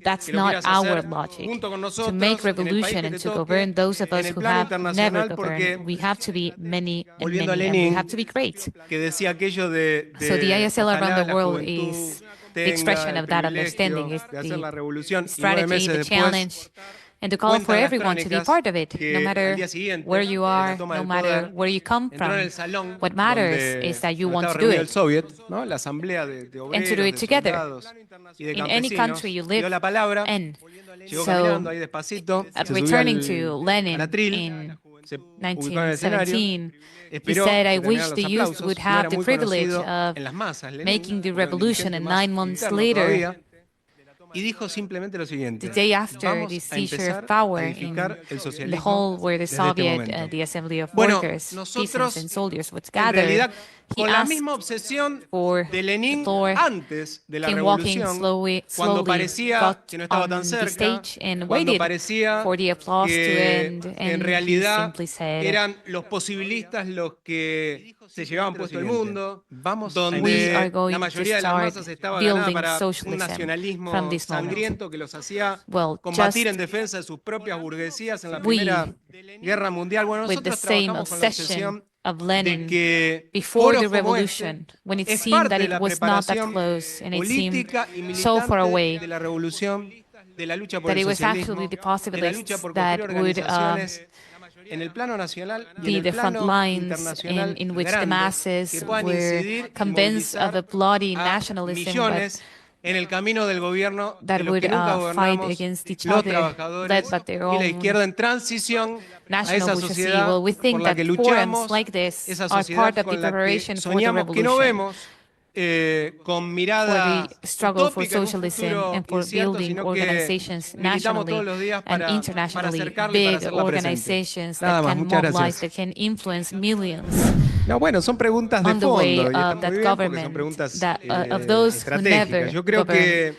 That's not our logic. To make revolution and to govern those of us who have never governed, we have to be many and many, and we have to be great. So the ISL around the world is the expression of that understanding, is the strategy, the challenge, and to call for everyone to be part of it, no matter where you are, no matter where you come from. What matters is that you want to do it, and to do it together in any country you live in. So, returning to Lenin in 1917, he said, "I wish the youth would have the privilege of making the revolution, and 9 months later, the day after the seizure of power in the hall where the Soviet, the Assembly of Workers, peasants and soldiers was gathered, he asked for the floor, came walking slowly, got on the stage and waited for the applause to end, and he simply said, we are going to start building socialism from this moment. Well, just we, with the same obsession of Lenin before the revolution, when it seemed that it was not that close and it seemed so far away, that it was actually the possibilists that would be the front lines in which the masses were convinced of a bloody nationalism, but that would fight against each other, led by their own national bourgeoisie. Well, we think that forums like this are part of the preparation for the revolution, for the struggle for socialism and for building organizations nationally and internationally, big organizations that can mobilize, that can influence millions. No, bueno, son preguntas de on the fondo way y está of muy that bien porque government, son preguntas of those who never estratégicas. Yo creo que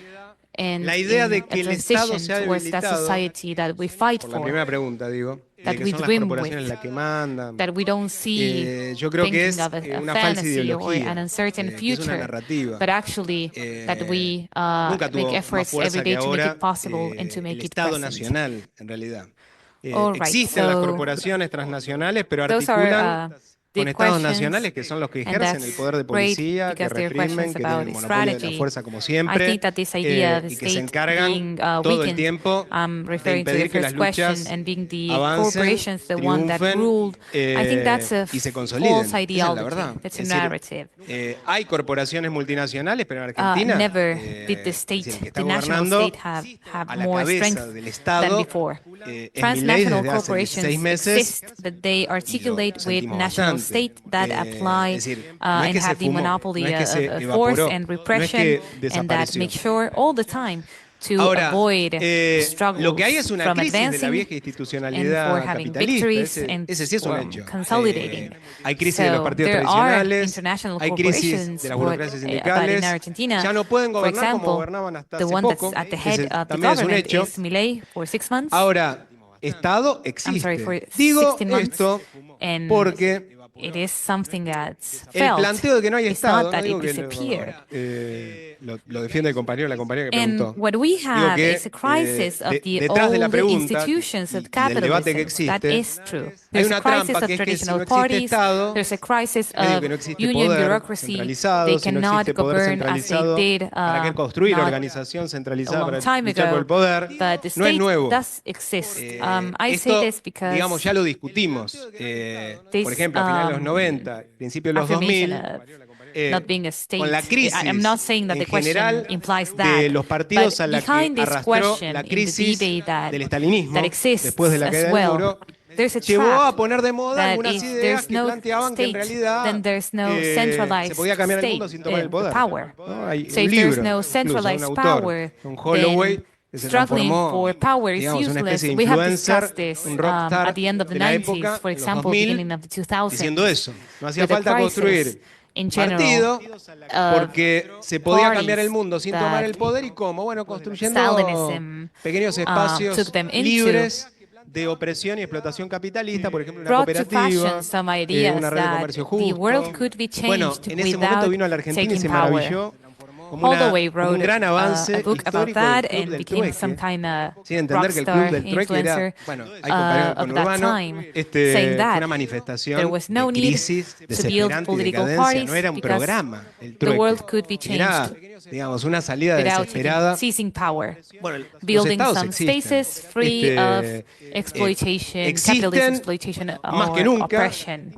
and la idea de in que a el Estado transition sea towards that debilitado, society that we fight por la for, primera pregunta, digo, that de que we son las dream corporaciones with, las que mandan, that we don't see yo creo que thinking es of a una falsa fantasy or ideología, an uncertain que es una future, narrativa. but actually that we Nunca tuvo make más efforts fuerza every day que to make ahora it possible and to el make it Estado present. nacional, en realidad. All right, Existen las so corporaciones transnacionales, pero those articulan are con big estados questions, nacionales que son los que and ejercen el that's poder de great policía, que because there are reprimen, questions que tienen about el monopolio de la strategy. fuerza como I siempre, think that this idea of the y que se state encargan being todo el weakened, tiempo de referring to the impedir que las first question, luchas and being the avancen, corporations the one that triunfen ruled, I think that's a y se consoliden. false Esa es la ideology. verdad. That's a Es decir, narrative. hay corporaciones multinacionales, pero en Argentina Never did the es state, decir, el que está the national gobernando state have a la more cabeza strength del than Estado before. es Milei Transnational desde hace 16 corporations meses exist, but they articulate with sentimos national bastante. state that apply Es decir, no es and que se have the fumó, monopoly no es que se of evaporó, force and no es repression, que and that desapareció. make sure all the time to Ahora, avoid lo que hay es struggles una from crisis de la advancing vieja and institucionalidad for having capitalista, victories and ese sí es un for hecho. consolidating. Hay crisis de los So partidos there are tradicionales, international hay crisis corporations, de las burocracias but in sindicales, Argentina, ya no pueden for gobernar como example, gobernaban hasta the hace one that's poco, at the ese head of the también es un government hecho. is Milei for 6 months. Ahora, Estado I'm sorry, existe. for Digo 16 months, esto and porque it is something that's el felt. planteo de que no hay It's Estado, not that no digo it que disappeared. lo defiende el compañero, la compañera que And preguntó. what we have que, is a crisis of the detrás de la old pregunta institutions y of del debate que capitalism. That existe, is true. hay There's una a crisis trampa of que es que si traditional no existe parties. Estado, There's a crisis medio of que no existe union poder bureaucracy. centralizado, They si no cannot existe poder govern as they centralizado, did ¿para qué construir not organización a centralizada para long time luchar por ago. el poder? But the No es state nuevo. does exist. I Esto, say this because digamos, ya lo discutimos. this, Por ejemplo, a finales de los 90, principios de los affirmation 2000, of not being a state. con la crisis I'm not saying that the en question general implies de that, los partidos but a la que behind this arrastró question, la in the crisis debate del estalinismo that exists después de la caída as del well, muro, there's a llevó trap a poner de moda that algunas if ideas there's que no planteaban que en state, realidad then there's no se centralized podía cambiar el mundo state, sin tomar el poder. power. ¿No? Hay So un if there's libro, no incluso, centralized un autor, power, John Holloway, que se struggling transformó, for power is digamos, una useless. especie de We have influencer, discussed this un rockstar at the end of the de la 90s, época, for en los example, 2000, beginning of the 2000s. diciendo eso. No hacía with the falta crisis construir in general, partido porque se podía parties cambiar el mundo sin that tomar el poder. ¿Y cómo? Bueno, construyendo Stalinism pequeños took espacios them into libres de opresión y explotación capitalista, por ejemplo, una cooperativa, una red de comercio justo. Bueno, en ese momento vino a la Argentina y se maravilló como un gran avance histórico del Club del Trueque, sin entender que el Club del Trueque era, bueno, hay comparado con Urbano, una manifestación de crisis desesperante y decadencia, no era un programa, el Trueque, era, digamos, una salida desesperada. Bueno, los estados existen más que nunca,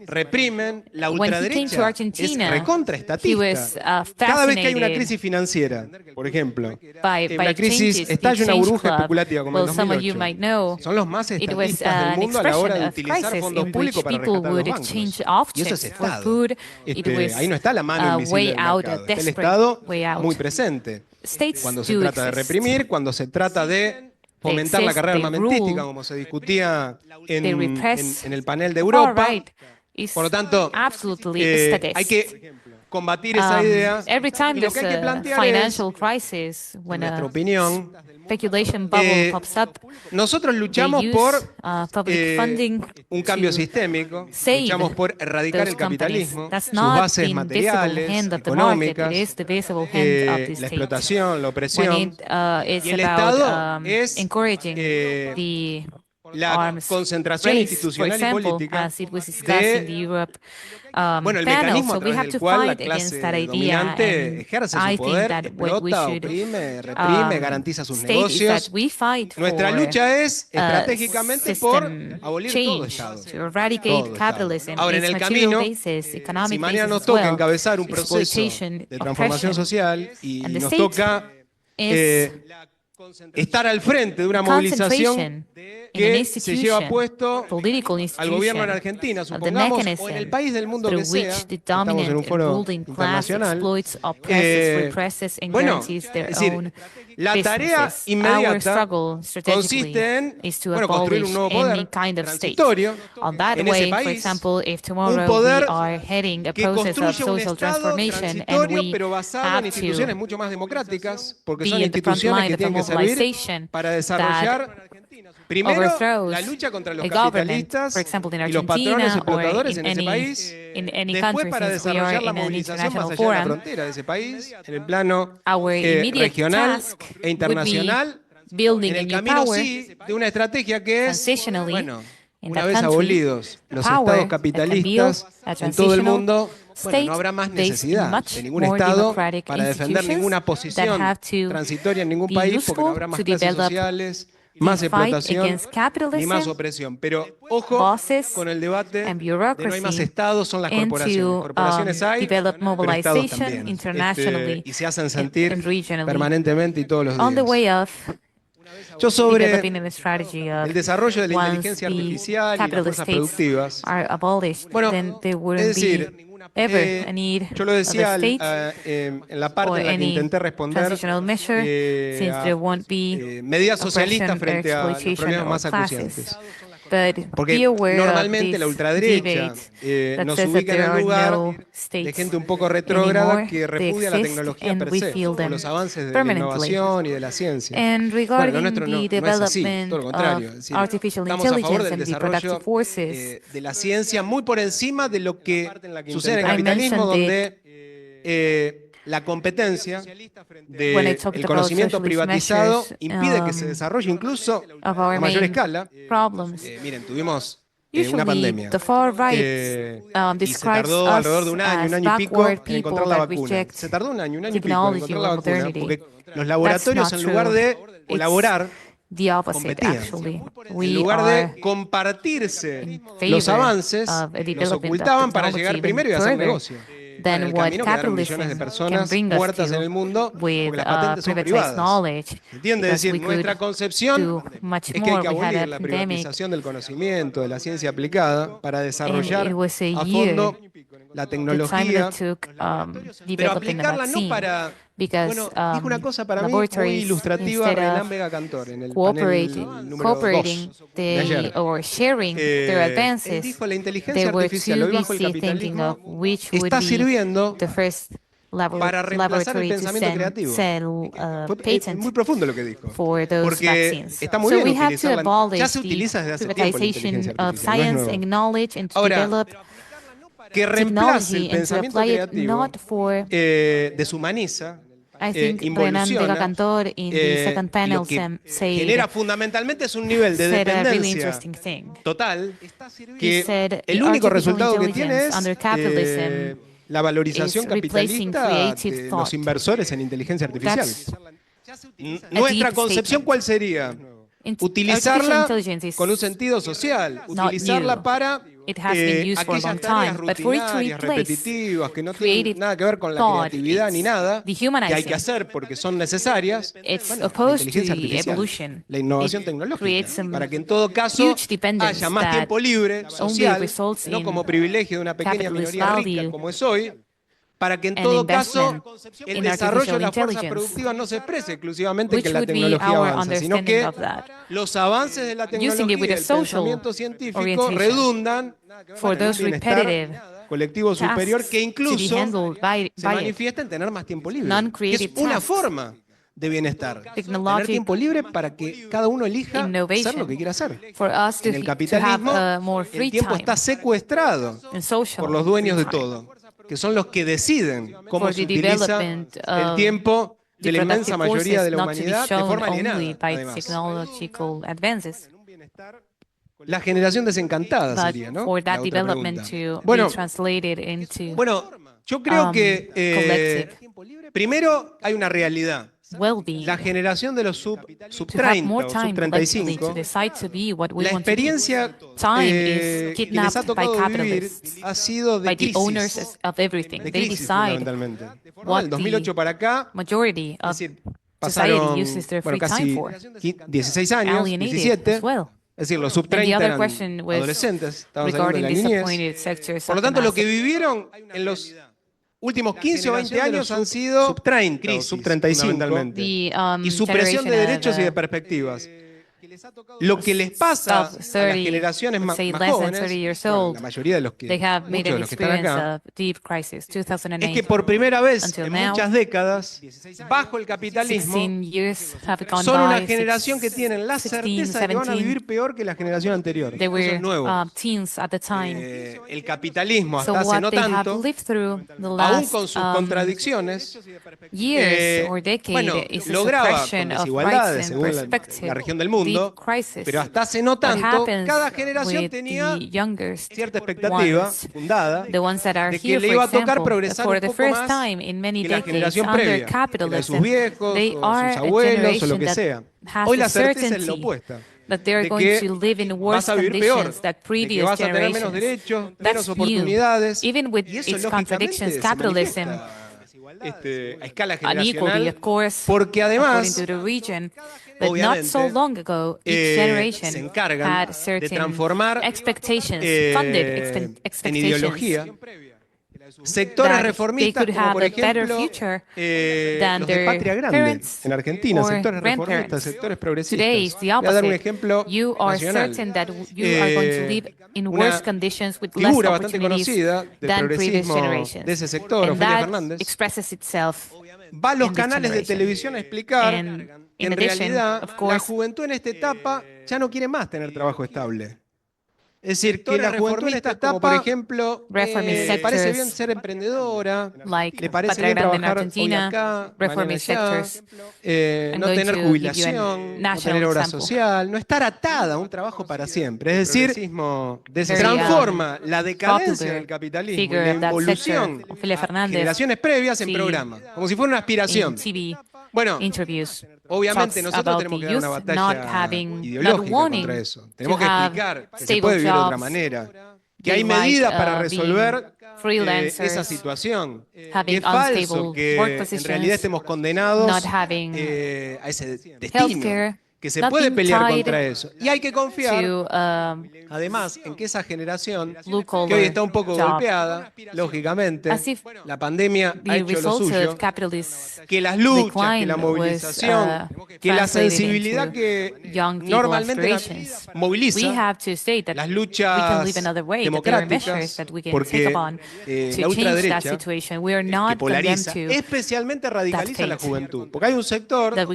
reprimen, la ultraderecha es recontraestatista. Cada vez que hay una crisis financiera, por ejemplo, una crisis, estalla una burbuja especulativa como en 2008, son los más estatistas del mundo a la hora de utilizar fondos públicos para rescatar los bancos. Y eso es Estado. Ahí no está la mano invisible del mercado, está el Estado muy presente. Cuando se trata de reprimir, cuando se trata de fomentar la carrera armamentística, como se discutía en el panel de Europa. Por lo tanto, hay que combatir esa idea. Y lo que hay que plantear es, en nuestra opinión, nosotros luchamos por un cambio sistémico, luchamos por erradicar el capitalismo, sus bases materiales, económicas, la explotación, la opresión, y el Estado es la concentración institucional y política de, bueno, el mecanismo a través del cual la clase dominante ejerce su poder, explota, oprime, reprime, garantiza sus negocios. Nuestra lucha es estratégicamente por abolir todo Estado. Ahora, en el camino, si mañana nos toca encabezar un proceso de transformación social y nos toca estar al frente de una movilización que se lleva puesto al gobierno en Argentina, supongamos, o en el país del mundo que sea, estamos en un foro internacional. Bueno, es decir, la tarea inmediata consiste en construir un nuevo poder transitorio en ese país, un poder que construya un Estado transitorio, pero basado en instituciones mucho más democráticas, porque son instituciones que tienen que servir para desarrollar primero la lucha contra los capitalistas y los patrones explotadores en ese país, después para desarrollar la movilización más allá de la frontera de ese país, en el plano regional e internacional, en el camino sí de una estrategia que es, bueno, una vez abolidos los estados capitalistas en todo el mundo, bueno, no habrá más necesidad de ningún Estado para defender ninguna posición transitoria en ningún país, porque no habrá más clases sociales, más explotación ni más opresión. Pero ojo con el debate de no hay más Estados, son las corporaciones. Corporaciones hay, pero Estados también. Y se hacen sentir permanentemente y todos los días. Yo sobre el desarrollo de la inteligencia artificial y las fuerzas productivas, bueno, es decir, yo lo decía en la parte en la que intenté responder medidas socialistas frente a los problemas más acuciantes. Porque normalmente la ultraderecha nos ubica en el lugar de gente un poco retrógrada que repudia la tecnología per se, o los avances de la innovación y de la ciencia. Bueno, lo nuestro no es así, todo lo contrario. Es decir, estamos a favor del desarrollo de la ciencia muy por encima de lo que sucede en el capitalismo, donde la competencia del conocimiento privatizado impide que se desarrolle incluso a mayor escala. Miren, tuvimos una pandemia y se tardó alrededor de un año y pico en encontrar la vacuna. Se tardó un año y pico en encontrar la vacuna porque los laboratorios, en lugar de colaborar, competían. En lugar de compartirse los avances, los ocultaban para llegar primero y hacer negocio. En el camino quedaron millones de personas muertas en el mundo porque las patentes son privadas. ¿Entiende? Es decir, nuestra concepción es que hay que abolir la privatización del conocimiento, de la ciencia aplicada, para desarrollar a fondo la tecnología, pero aplicarla no para... Bueno, dijo una cosa para mí muy ilustrativa Renan Vega Cantor en el panel número 2 de ayer. Él dijo, la inteligencia artificial hoy bajo el capitalismo está sirviendo para reemplazar el pensamiento creativo. Es muy profundo lo que dijo. Porque está muy bien utilizarla. Ya se utiliza desde hace tiempo la inteligencia artificial. No es nuevo. Ahora, que reemplace el pensamiento creativo, deshumaniza, involuciona, lo que genera fundamentalmente es un nivel de dependencia total, que el único resultado que tiene es la valorización capitalista de los inversores en inteligencia artificial. Nuestra concepción, ¿cuál sería? Utilizarla con un sentido social, utilizarla para aquellas tareas rutinarias, repetitivas, que no tienen nada que ver con la creatividad ni nada, que hay que hacer porque son necesarias. Bueno, la inteligencia artificial, la innovación tecnológica, para que en todo caso haya más tiempo libre, social, no como privilegio de una pequeña minoría rica como es hoy, para que en todo caso el desarrollo de las fuerzas productivas no se exprese exclusivamente que la tecnología avanza, sino que los avances de la tecnología y el pensamiento científico redundan en un bienestar colectivo superior que incluso se manifiesta en tener más tiempo libre, que es una forma de bienestar. Tener tiempo libre para que cada uno elija hacer lo que quiera hacer. En el capitalismo el tiempo está secuestrado por los dueños de todo, que son los que deciden cómo se utiliza el tiempo de la inmensa mayoría de la humanidad de forma alienada, además. La generación desencantada sería, ¿no? La otra pregunta. Bueno, yo creo que primero hay una realidad. La generación de los sub-30 o sub-35, la experiencia que les ha tocado vivir ha sido de crisis fundamentalmente. Del 2008 para acá, es decir, pasaron casi 16 años, 17, es decir, los sub-30 eran adolescentes, estaban saliendo de la niñez. Por lo tanto, lo que vivieron en los últimos 15 o 20 años han sido sub-30, sub-35, y supresión de derechos y de perspectivas. Lo que les pasa a las generaciones más jóvenes, la mayoría de los que, muchos de los que están acá, es que por primera vez en muchas décadas, bajo el capitalismo, son una generación que tienen la certeza de que van a vivir peor que la generación anterior. Eso es nuevo. El capitalismo hasta hace no tanto, aún con sus contradicciones, lograba con desigualdades según la región del mundo, pero hasta hace no tanto, cada generación tenía cierta expectativa fundada de que le iba a tocar progresar un poco más que la generación previa, que la de sus viejos, o sus abuelos, o lo que sea. Hoy la certeza es la opuesta. De que vas a vivir peor, de que vas a tener menos derechos, menos oportunidades, y eso lógicamente se manifiesta a escala generacional, porque además obviamente, se encargan de transformar en ideología sectores reformistas como por ejemplo los de Patria Grande en Argentina, sectores reformistas, sectores progresistas. Voy a dar un ejemplo nacional. Una figura bastante conocida del progresismo de ese sector, Ofelia Fernández, va a los canales de televisión a explicar que en realidad la juventud en esta etapa ya no quiere más tener trabajo estable. Es decir, que la juventud en esta etapa, por ejemplo, le parece bien ser emprendedora, le parece bien trabajar hoy acá, mañana allá, no tener jubilación, no tener obra social, no estar atada a un trabajo para siempre. Es decir, transforma la decadencia del capitalismo y la involución a generaciones previas en programa, como si fuera una aspiración. Bueno, obviamente nosotros tenemos que dar una batalla ideológica contra eso. Tenemos que explicar que se puede vivir de otra manera, que hay medidas para resolver esa situación, que es falso que en realidad estemos condenados a ese destino, que que se puede pelear contra eso. Y hay que confiar, además, en que esa generación, que hoy está un poco golpeada, lógicamente, la pandemia ha hecho lo suyo, que las luchas, que la movilización, que la sensibilidad que normalmente moviliza, las luchas democráticas, porque la ultraderecha, que polariza, especialmente radicaliza a la juventud, porque hay un sector de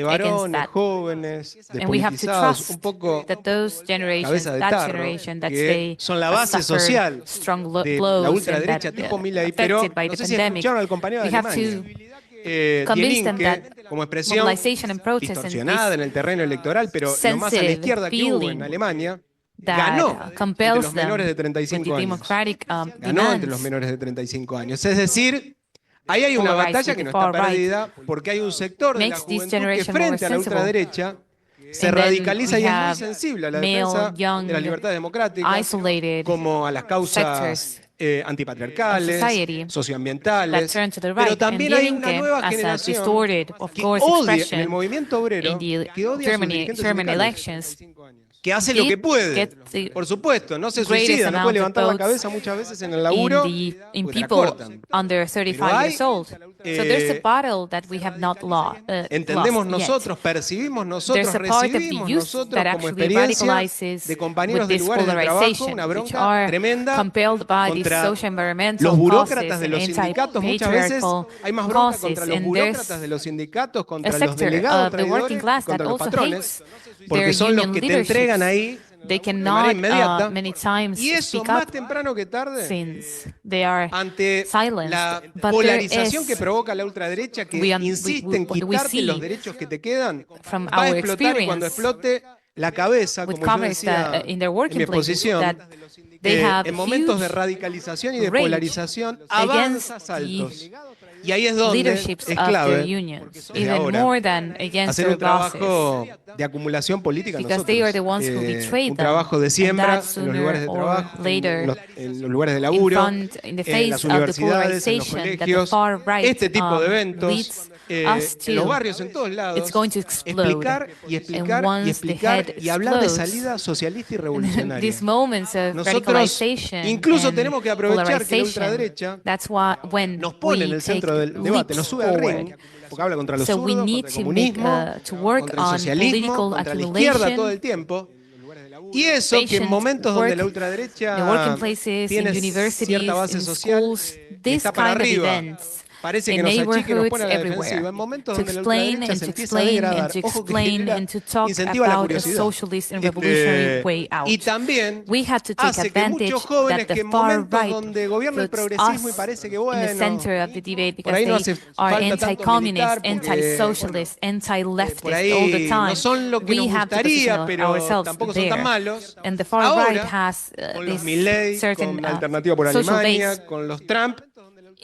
varones, jóvenes, despolitizados, un poco cabeza de tarro, que son la base social de la ultraderecha tipo Milei, pero no sé si escucharon al compañero de Alemania. Que, como expresión distorsionada en el terreno electoral, pero lo más a la izquierda que hubo en Alemania, ganó entre los menores de 35 años. Ganó entre los menores de 35 años. Es decir, ahí hay una batalla que no está perdida porque hay un sector de la juventud que frente a la ultraderecha se radicaliza y es muy sensible a la defensa de las libertades democráticas, como a las causas antipatriarcales, socioambientales, pero también hay una nueva generación que odia en el movimiento obrero, que odia a sus dirigentes sindicales, que hace lo que puede, por supuesto, no se suicida, no puede levantar la cabeza muchas veces en el laburo, porque la cortan. Entendemos nosotros, percibimos nosotros, recibimos nosotros como experiencia de compañeros de lugares de trabajo una bronca tremenda contra los burócratas de los sindicatos. Muchas veces hay más bronca contra los burócratas de los sindicatos, contra los delegados traidores, contra los patrones, porque son los que te entregan ahí de manera inmediata, y eso más temprano que tarde, ante la polarización que provoca la ultraderecha, que insiste en quitarte los derechos que te quedan, va a explotar, y cuando explote la cabeza, como yo decía en mi exposición, en momentos de radicalización y de polarización, avanza saltos. Y ahí es donde es clave, porque ahora, hacer un trabajo de acumulación política nosotros, un trabajo de siembra en los lugares de trabajo, en los lugares de laburo, en las universidades, en los colegios, este tipo de eventos, en los barrios, en todos lados, explicar y explicar y explicar y hablar de salida socialista y revolucionaria. Nosotros incluso tenemos que aprovechar que la ultraderecha nos pone en el centro del debate, nos sube al ring, porque habla contra los zurdos, contra el comunismo, contra el socialismo, contra la izquierda todo el tiempo. Y eso que en momentos donde la ultraderecha tiene cierta base social, está para arriba. Parece que nos achique y nos pone a la defensiva. En momentos donde la ultraderecha se empieza a degradar, ojo que incentiva la curiosidad. Y también hace que muchos jóvenes que en momentos donde gobierna el progresismo y parece que bueno, por ahí no hace falta tanto militar, porque por ahí no son lo que nos gustaría, pero tampoco son tan malos. Ahora, con los Milei, con la Alternativa por Alemania, con los Trump,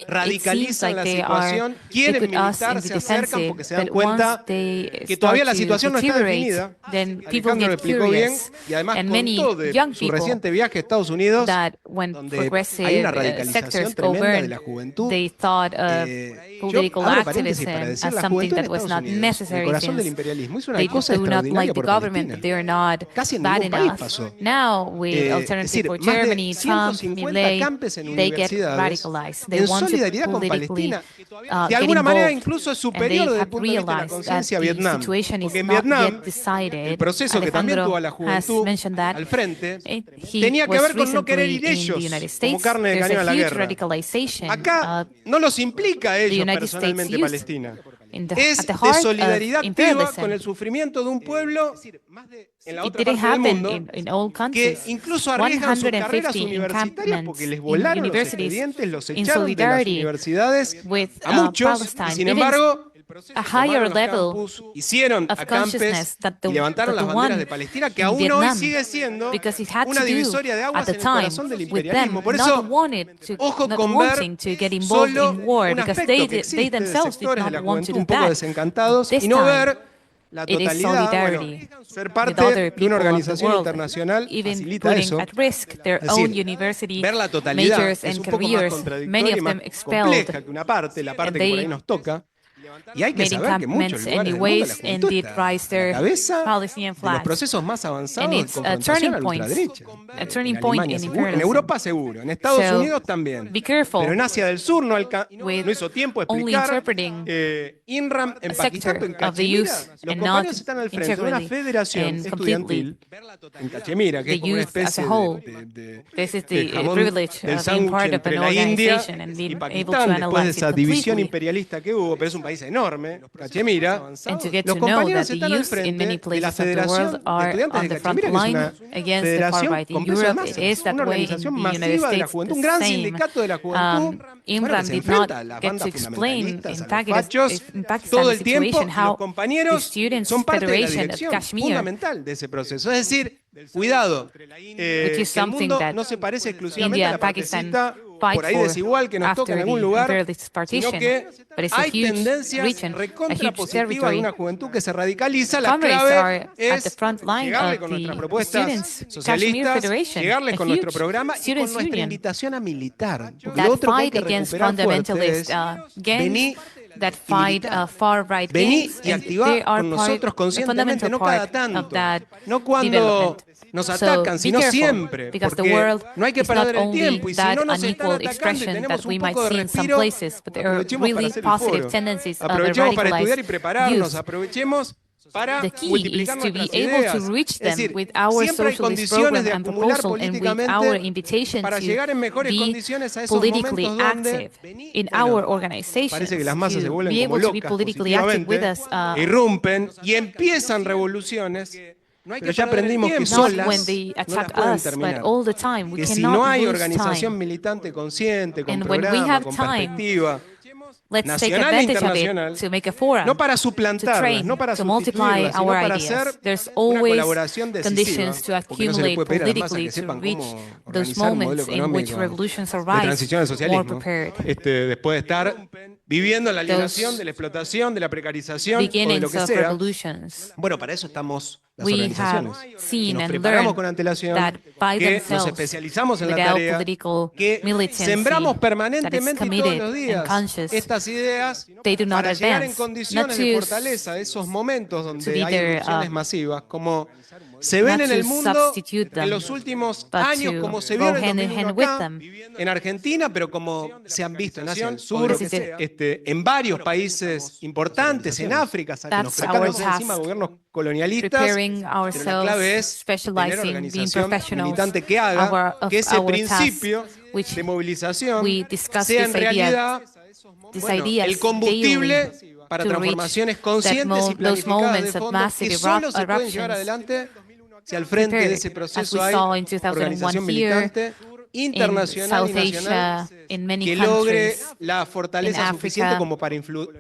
radicalizan la situación, quieren militar, se acercan porque se dan cuenta que todavía la situación no está definida. Alejandro lo explicó bien, y además contó de su reciente viaje a Estados Unidos, donde hay una radicalización tremenda de la juventud. Yo abro paréntesis para decir, la juventud en Estados Unidos, en el corazón del imperialismo, hizo una cosa extraordinaria por Palestina. Casi en ningún país pasó. Es decir, más de 150 campes en universidades, en solidaridad con Palestina, de alguna manera incluso es superior desde el punto de vista de la conciencia a Vietnam, porque en Vietnam el proceso que también tuvo a la juventud al frente tenía que ver con no querer ir ellos como carne de cañón a la guerra. Acá no los implica a ellos personalmente Palestina. Es de solidaridad activa con el sufrimiento de un pueblo en la otra parte del mundo que incluso arriesgan sus carreras universitarias porque les volaron los expedientes, los echaron de las universidades a muchos, y sin embargo a higher level hicieron acampes y levantaron las banderas de Palestina, que aún hoy sigue siendo una divisoria de aguas en el corazón del imperialismo. Por eso, ojo con ver solo un aspecto que existe de sectores de la juventud un poco desencantados y no ver la totalidad. Bueno, ser parte de una organización internacional facilita eso. Es decir, ver la totalidad es un poco más contradictoria y más compleja que una parte, la parte que por ahí nos toca. Y hay que made saber que muchos encampments lugares and del mundo ways la and juventud did está rise a la their cabeza Palestinian de los flags. procesos más avanzados And de it's a confrontación turning a la point, ultraderecha. a turning En point Alemania in seguro, en imperialism. Europa seguro, en Estados So, Unidos también. be careful Pero en Asia del Sur no with hizo tiempo de only explicar. interpreting INRAM en a Pakistán, sector en of the Cachemira, youth los and compañeros not están al frente de una integrally federación and completely estudiantil en Cachemira, que the es como una youth as a especie whole. de This is de the jamón privilege del of being sándwich part of entre an la India organization and y being able to Pakistán, después de analyze it esa división completely imperialista que hubo, pero es un país enorme, Cachemira. and to get Los to know compañeros that the están al youth in many frente de la places of the world Federación de are Estudiantes on de the front Cachemira, que es una line against the far federación right. In con peso de Europe, it masas, is that una way. In organización the United masiva de la States, juventud, the un gran same. sindicato de la juventud, que Imran se did not enfrenta a las get bandas to explain fundamentalistas, in a los fachos, Pakistan todo the el tiempo, situation y how los compañeros the Students' son parte de la Federation of dirección Kashmir, fundamental de ese proceso. Es decir, cuidado, which que is el something mundo that no se parece exclusivamente India a la and Pakistan partecita fight por ahí for desigual que nos toca en after algún the lugar, imperialist sino partition, que but it's a hay huge tendencias region, a recontra huge positivas de territory. una juventud que se radicaliza. La Comrades clave are at the es front line llegarle of con the nuestras propuestas Students' Kashmir socialistas, Federation, llegarles a con nuestro huge programa y con students' nuestra union invitación a militar. Porque lo that otro que hay fight que against recuperar fuerte fundamentalist es gangs, that y fight militar. far-right Vení gangs, y and activá they are con part, nosotros a conscientemente, fundamental no cada part of tanto, that no cuando development. nos So atacan, be sino careful, siempre, because the porque world no hay que is not perder el only tiempo, y si that no nos están unequal atacando y expression tenemos that we un might poco de see in some respiro, places, but there are aprovechemos para really hacer el positive foro, tendencies of the aprovechemos para estudiar y radicalized prepararnos, youth. aprovechemos para The key is multiplicar to be nuestras able ideas. to reach Es them decir, with our siempre hay socialist condiciones program de and acumular proposal and with our políticamente invitation para to llegar en mejores be condiciones a esos politically momentos donde active in our organizations, parece que las masas se to vuelven be como able to be locas politically active with positivamente, us. irrumpen y empiezan revoluciones, pero ya aprendimos que Not solas when they no las attack pueden us, but terminar. all the time. We Que si cannot no hay lose organización time. militante consciente, con And when we programa, have con time, perspectiva, Let's take nacional e advantage of internacional, it to make a forum, no para to suplantarlas, train, no para to multiply sustituirlas, sino our para ideas. hacer There's una always colaboración decisiva, conditions to porque no se le accumulate puede pedir a las masas politically que to sepan reach cómo those organizar un modelo moments in which económico revolutions de arise transición al more socialismo, prepared. después de estar viviendo la alienación, Those de la explotación, de la precarización o de lo Beginnings que of sea. revolutions. Bueno, para eso estamos las We organizaciones, have que seen nos and preparamos learned con antelación, that by que nos themselves, especializamos en la without tarea, political que militancy, sembramos that is permanentemente y todos committed los and días conscious, estas ideas they do not para llegar en advance, condiciones not de to fortaleza de esos momentos to donde be hay there, irrupciones masivas, como se ven not en el to mundo substitute them, en los últimos but años, to como se go vio en el hand in 2001 hand with acá, them. en Argentina, pero como se han visto en Asia del Sur, This is it. en varios países importantes, en África, que nos That's sacaron our encima task. gobiernos colonialistas, Preparing pero la ourselves, clave es tener specializing, being organización professionals, militante que haga que ese our principio task, which de movilización we discuss sea en this idea, realidad these ideas el combustible daily para to reach transformaciones that conscientes y those planificadas de moments of fondo massive que solo se pueden eruptions llevar adelante si al frente de ese prepared, as proceso we hay saw in 2001 organización here, militante in internacional South y nacional Asia, in many que logre countries, la fortaleza in suficiente Africa, como para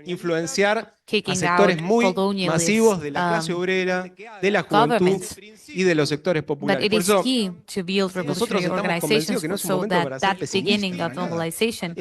influenciar a kicking sectores out muy colonialist, masivos de la clase obrera, de la juventud governments. y de los sectores But populares. it Por is eso, key to build nosotros revolutionary estamos convencidos que no organizations es un so momento para that ser that pesimistas beginning para of nada. mobilization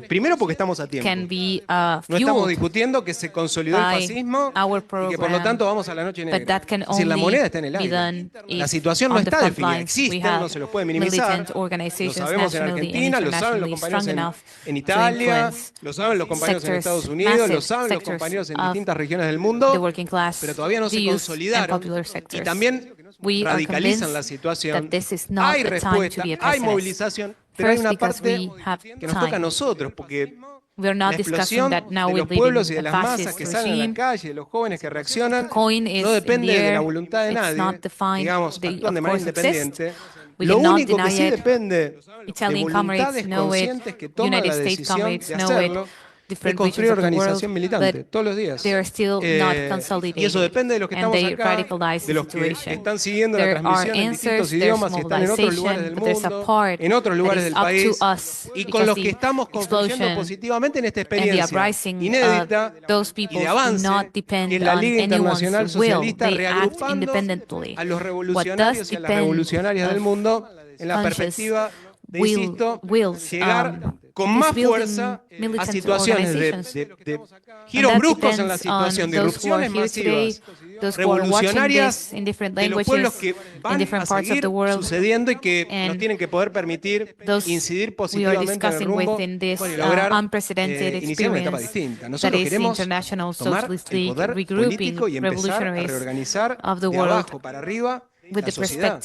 Primero porque estamos a tiempo. can be No estamos fueled discutiendo que se consolidó el by fascismo our y que por lo program, tanto vamos a la noche but negra. that can Es decir, la only moneda está en el be aire. done La if situación no on the está front definida, lines existe, we have no se los puede minimizar. militant Lo organizations sabemos en nationally and Argentina, lo saben los internationally compañeros strong enough en to Italia, influence lo saben los compañeros en sectors, Estados Unidos, lo massive saben los sectors compañeros en of distintas regiones del the mundo, working class, pero todavía no the se youth and consolidaron popular y sectors. también We are radicalizan la convinced situación. that this is not Hay a time respuesta, to be a hay pessimist. movilización, pero hay First, una because parte we have que nos toca a time. nosotros, porque We are la not discussing explosión that now de we los live pueblos y in de a las masas fascist que salen a la regime. calle, de los jóvenes que reaccionan, Coin is no in depende the de la air. voluntad de It's nadie. not defined. Digamos, They, actúan de of manera course, exist. independiente. We Lo cannot único que deny sí it. depende de Italian voluntades comrades know it. conscientes que toman United la States decisión comrades de know it. hacerlo es Different construir regions of the world, organización militante but todos los días. they are still not consolidated. Y eso depende de los que and estamos they acá, radicalize de the los que situation. están siguiendo la There are transmisión en answers, distintos there's idiomas y están en otros lugares mobilization, del but there's a mundo, part en otros that lugares is del up to país, us, y con because los the que estamos confluyendo explosion positivamente en esta and the experiencia uprising inédita those y people de do avance not que depend es la on Liga Internacional anyone's will. Socialista They act reagrupando independently. a los What does revolucionarios y a las depend revolucionarias del of mundo en la conscious perspectiva de, insisto, wills llegar con más fuerza a situaciones de giros bruscos en la situación, de irrupciones masivas, revolucionarias de los pueblos que van a seguir sucediendo y que nos tienen que poder permitir incidir positivamente en el rumbo y lograr iniciar una etapa distinta. Nosotros queremos tomar el poder político y empezar a reorganizar de abajo para arriba la sociedad,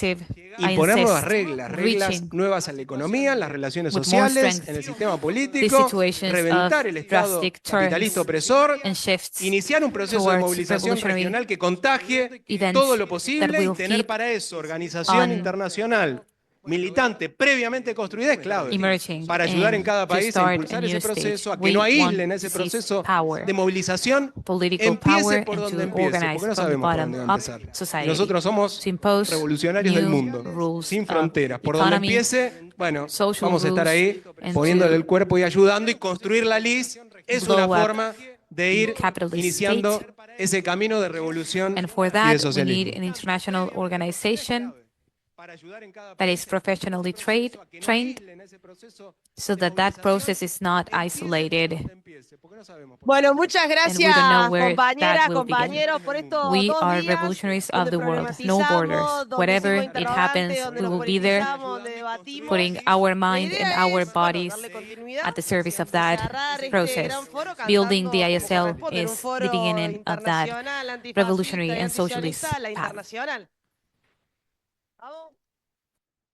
imponer nuevas reglas nuevas a la economía, en las relaciones sociales, en el sistema político, reventar el Estado capitalista opresor, iniciar un proceso de movilización regional que contagie todo lo posible y tener para eso organización internacional militante previamente construida es clave para ayudar en cada país a impulsar ese proceso, a que no aíslen ese proceso de movilización, empiece por donde empiece, porque no sabemos por dónde va a empezar. Nosotros somos revolucionarios del mundo, sin fronteras. Por donde empiece, bueno, vamos a estar ahí poniéndole el cuerpo y ayudando, y construir la LIS es una forma de ir iniciando ese camino de revolución y de socialismo. That is professionally trained so that process is not isolated. Bueno, muchas gracias, compañeras, compañeros, por estos We 2 are días revolutionaries of the world, no borders. Whatever it happens, we will be there, putting our mind and our bodies at the service of that process. Building the ISL is the beginning of that revolutionary and socialist path.